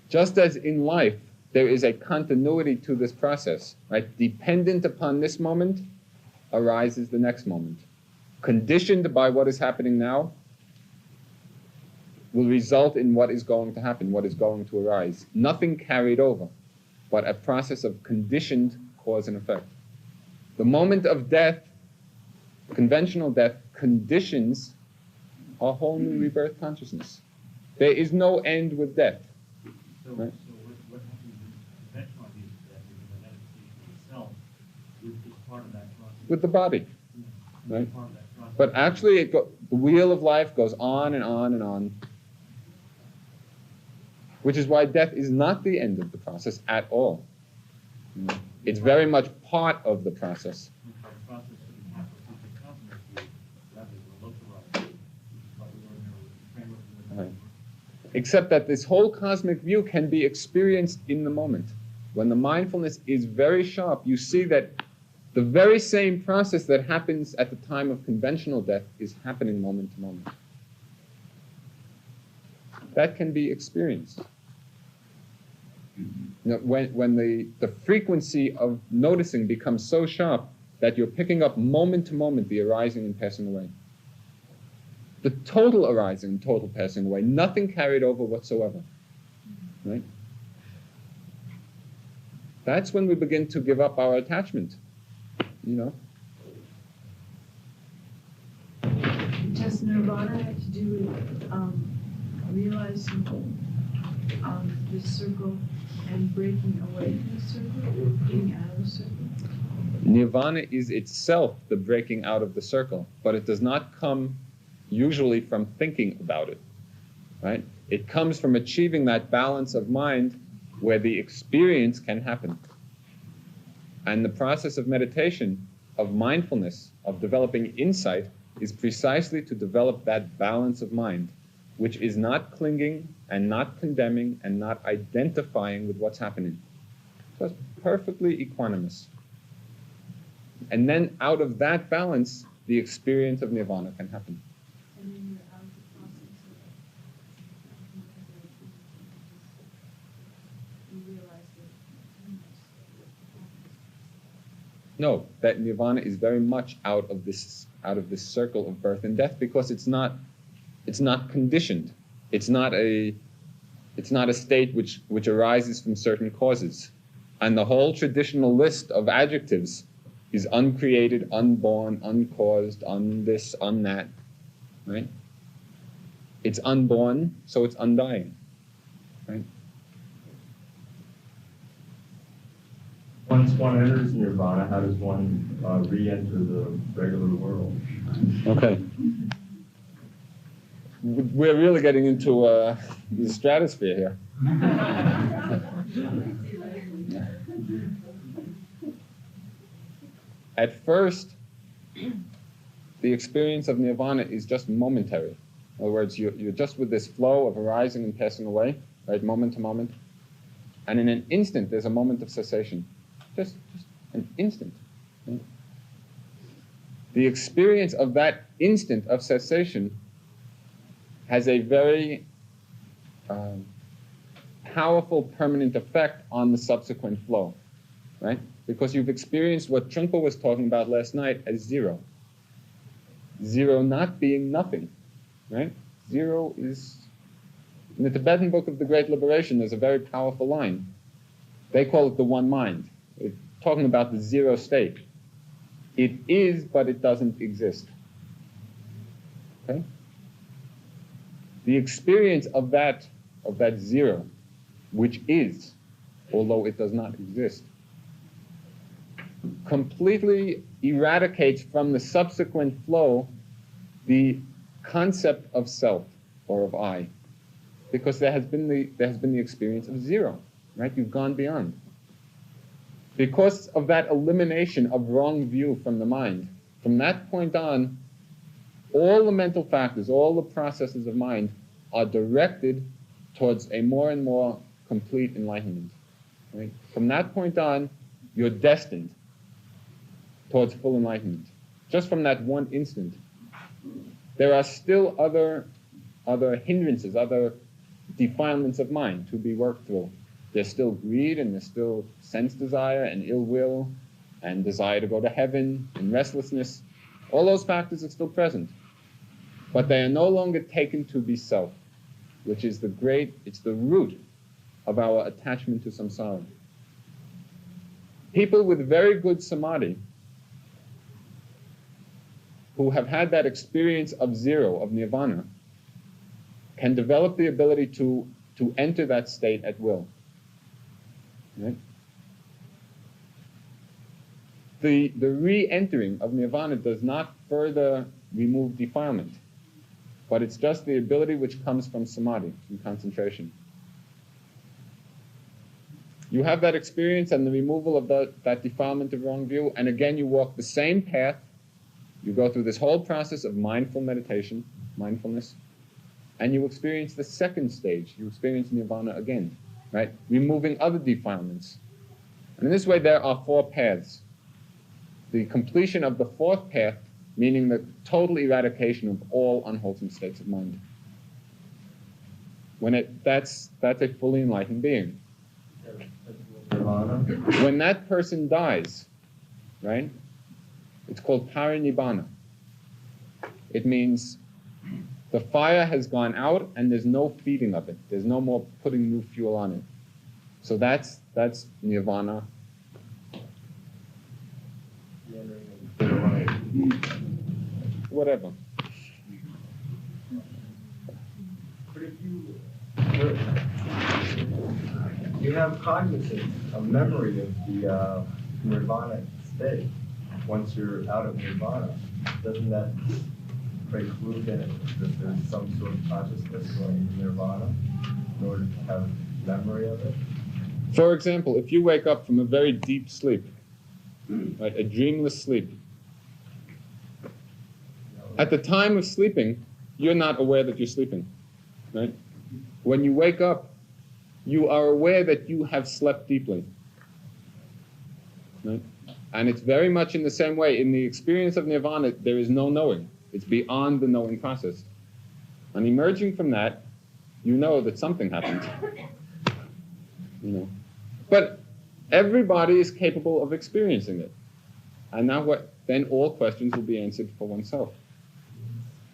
just as in life there is a continuity to this process, right? Dependent upon this moment arises the next moment. Conditioned by what is happening now will result in what is going to happen, what is going to arise. Nothing carried over, but a process of conditioned cause and effect. The moment of death, conventional death, conditions a whole new rebirth consciousness. There is no end with death. So, Right. so what happens in conventional ideas of death is the meditation itself is part of that process. With the body, Yeah. right? Part of that process. But actually the wheel of life goes on and on and on, which is why death is not the end of the process at all. It's very much part of the process. The process shouldn't happen with the cosmic view rather than the localized, which is what we learn in the framework of the Right. Except that this whole cosmic view can be experienced in the moment. When the mindfulness is very sharp, you see that the very same process that happens at the time of conventional death is happening moment to moment. That can be experienced. You know, when the frequency of noticing becomes so sharp that you're picking up moment to moment the arising and passing away. The total arising and total passing away, nothing carried over whatsoever. Right? That's when we begin to give up our attachment. You know? Does Nirvana have to do with realizing the circle and breaking away from the circle, getting out of the circle? Nirvana is itself the breaking out of the circle, but it does not come usually from thinking about it, right? It comes from achieving that balance of mind where the experience can happen. And the process of meditation, of mindfulness, of developing insight, is precisely to develop that balance of mind, which is not clinging and not condemning and not identifying with what's happening. So it's perfectly equanimous. And then out of that balance, the experience of nirvana can happen. And then you're out of the process of you realize that No, that nirvana is very much out of this circle of birth and death, because it's not conditioned. It's not a state which arises from certain causes. And the whole traditional list of adjectives is uncreated, unborn, uncaused, this, that, right? It's unborn, so it's undying, right? Once one enters nirvana, how does one re-enter the regular world? Okay. we're really getting into the stratosphere here. At first, the experience of nirvana is just momentary. In other words, you're just with this flow of arising and passing away, right, moment to moment. And in an instant, there's a moment of cessation. Just an instant. Right? The experience of that instant of cessation has a very powerful permanent effect on the subsequent flow, right? Because you've experienced what Trungpa was talking about last night as zero. Zero not being nothing, right? Zero is... In the Tibetan Book of the Great Liberation, there's a very powerful line. They call it the one mind. It's talking about the zero state. It is, but it doesn't exist. Okay? The experience of that zero, which is, although it does not exist, completely eradicates from the subsequent flow the concept of self or of I, because there has been the experience of zero, right? You've gone beyond. Because of that elimination of wrong view from the mind, from that point on, all the mental factors, all the processes of mind are directed towards a more and more complete enlightenment. Right? From that point on, you're destined towards full enlightenment. Just from that one instant. There are still other hindrances, other defilements of mind to be worked through. There's still greed, and there's still sense desire, and ill will, and desire to go to heaven, and restlessness. All those factors are still present. But they are no longer taken to be self, which is it's the root of our attachment to samsara. People with very good samadhi, who have had that experience of zero, of nirvana, can develop the ability to enter that state at will. Right? The re-entering of nirvana does not further remove defilement, but it's just the ability which comes from samadhi, from concentration. You have that experience and the removal of that defilement of wrong view, and again you walk the same path. You go through this whole process of mindful meditation, mindfulness, and you experience the second stage. You experience nirvana again, right? Removing other defilements. And in this way there are four paths. The completion of the fourth path, meaning the total eradication of all unwholesome states of mind. That's a fully enlightened being. When that person dies, right, it's called parinibbana. It means the fire has gone out and there's no feeding of it. There's no more putting new fuel on it. So that's nirvana. Whatever. But if you have cognizance, a memory of the nirvana state, once you're out of nirvana, doesn't that preclude that there's some sort of consciousness going to nirvana in order to have memory of it? For example, if you wake up from a very deep sleep, right, a dreamless sleep, at the time of sleeping, you're not aware that you're sleeping, right? When you wake up, you are aware that you have slept deeply, right? And it's very much in the same way. In the experience of nirvana, there is no knowing. It's beyond the knowing process. And emerging from that, you know that something happened. You know. But everybody is capable of experiencing it. And now then all questions will be answered for oneself.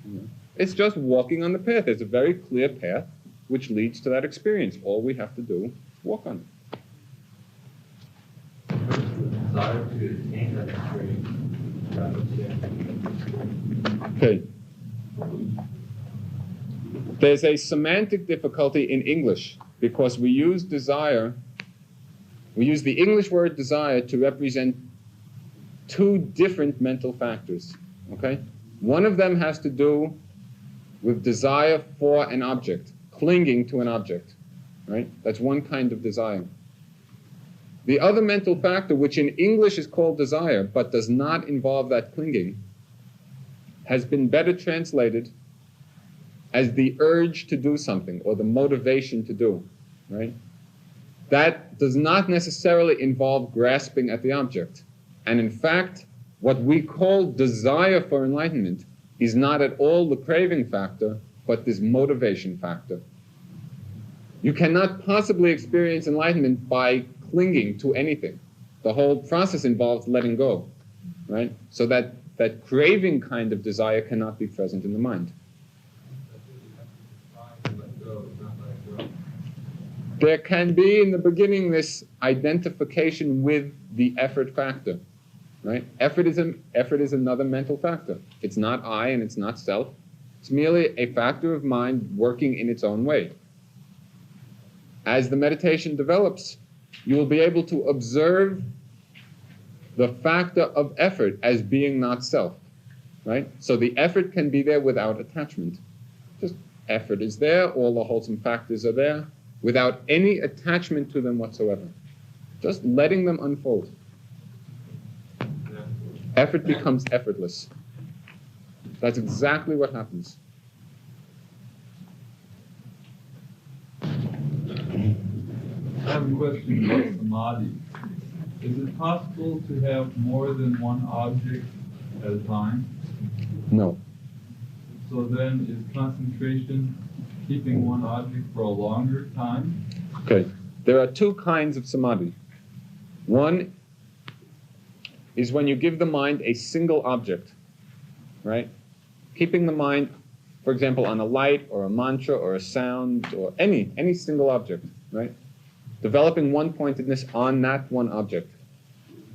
You know. It's just walking on the path. There's a very clear path which leads to that experience. All we have to do is walk on it. Okay. There's a semantic difficulty in English because we use the English word desire to represent two different mental factors. Okay? One of them has to do with desire for an object, clinging to an object, right? That's one kind of desire. The other mental factor, which in English is called desire, but does not involve that clinging, has been better translated as the urge to do something, or the motivation to do, right? That does not necessarily involve grasping at the object. And in fact, what we call desire for enlightenment is not at all the craving factor, but this motivation factor. You cannot possibly experience enlightenment by clinging to anything. The whole process involves letting go, right? So that craving kind of desire cannot be present in the mind. There can be in the beginning this identification with the effort factor, right? Effort is another mental factor. It's not I and it's not self. It's merely a factor of mind working in its own way. As the meditation develops, you will be able to observe the factor of effort as being not self, right? So the effort can be there without attachment. Just effort is there, all the wholesome factors are there, without any attachment to them whatsoever. Just letting them unfold. Effort becomes effortless. That's exactly what happens. I have a question about samadhi. Is it possible to have more than one object at a time? No. So then is concentration keeping one object for a longer time? Okay. There are two kinds of samadhi. One is when you give the mind a single object, right? Keeping the mind, for example, on a light or a mantra or a sound or any single object, right? Developing one-pointedness on that one object.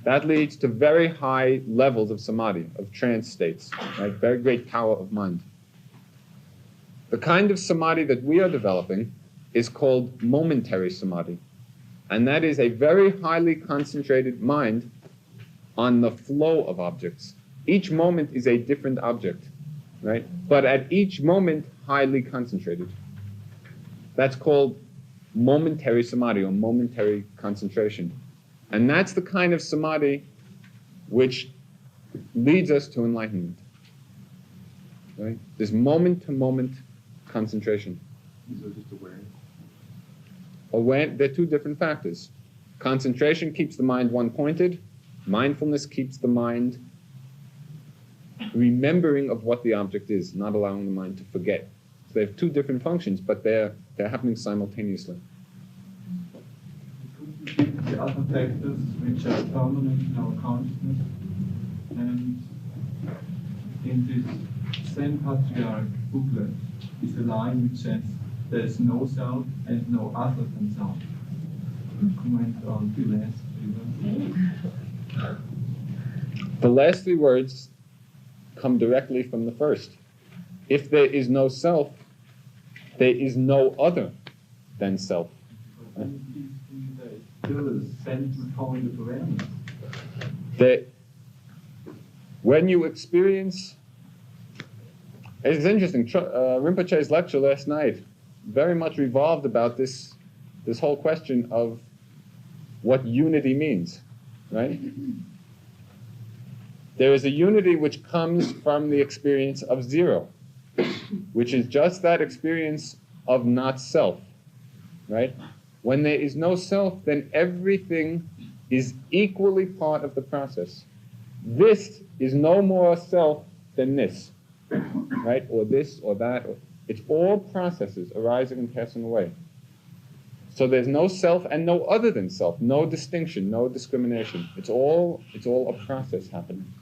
That leads to very high levels of samadhi, of trance states, right? Very great power of mind. The kind of samadhi that we are developing is called momentary samadhi. And that is a very highly concentrated mind on the flow of objects. Each moment is a different object, right? But at each moment, highly concentrated. That's called momentary samadhi, or momentary concentration. And that's the kind of samadhi which leads us to enlightenment. Right? This moment-to-moment concentration. These are just awareness. They're two different factors. Concentration keeps the mind one-pointed. Mindfulness keeps the mind remembering of what the object is, not allowing the mind to forget. So they have two different functions, but they're happening simultaneously. The other factors which are permanent in our consciousness, and in this same patriarch booklet is a line which says there is no self and no other than self. Comment on the last three words. The last three words come directly from the first. If there is no self, there is no other than self. Still a central point of awareness. When you experience, it's interesting, Rinpoche's lecture last night very much revolved about this whole question of what unity means, right? There is a unity which comes from the experience of zero, which is just that experience of not self, right? When there is no self, then everything is equally part of the process. This is no more self than this, right? Or this or that. It's all processes arising and passing away. So there's no self and no other than self, no distinction, no discrimination. It's all a process happening.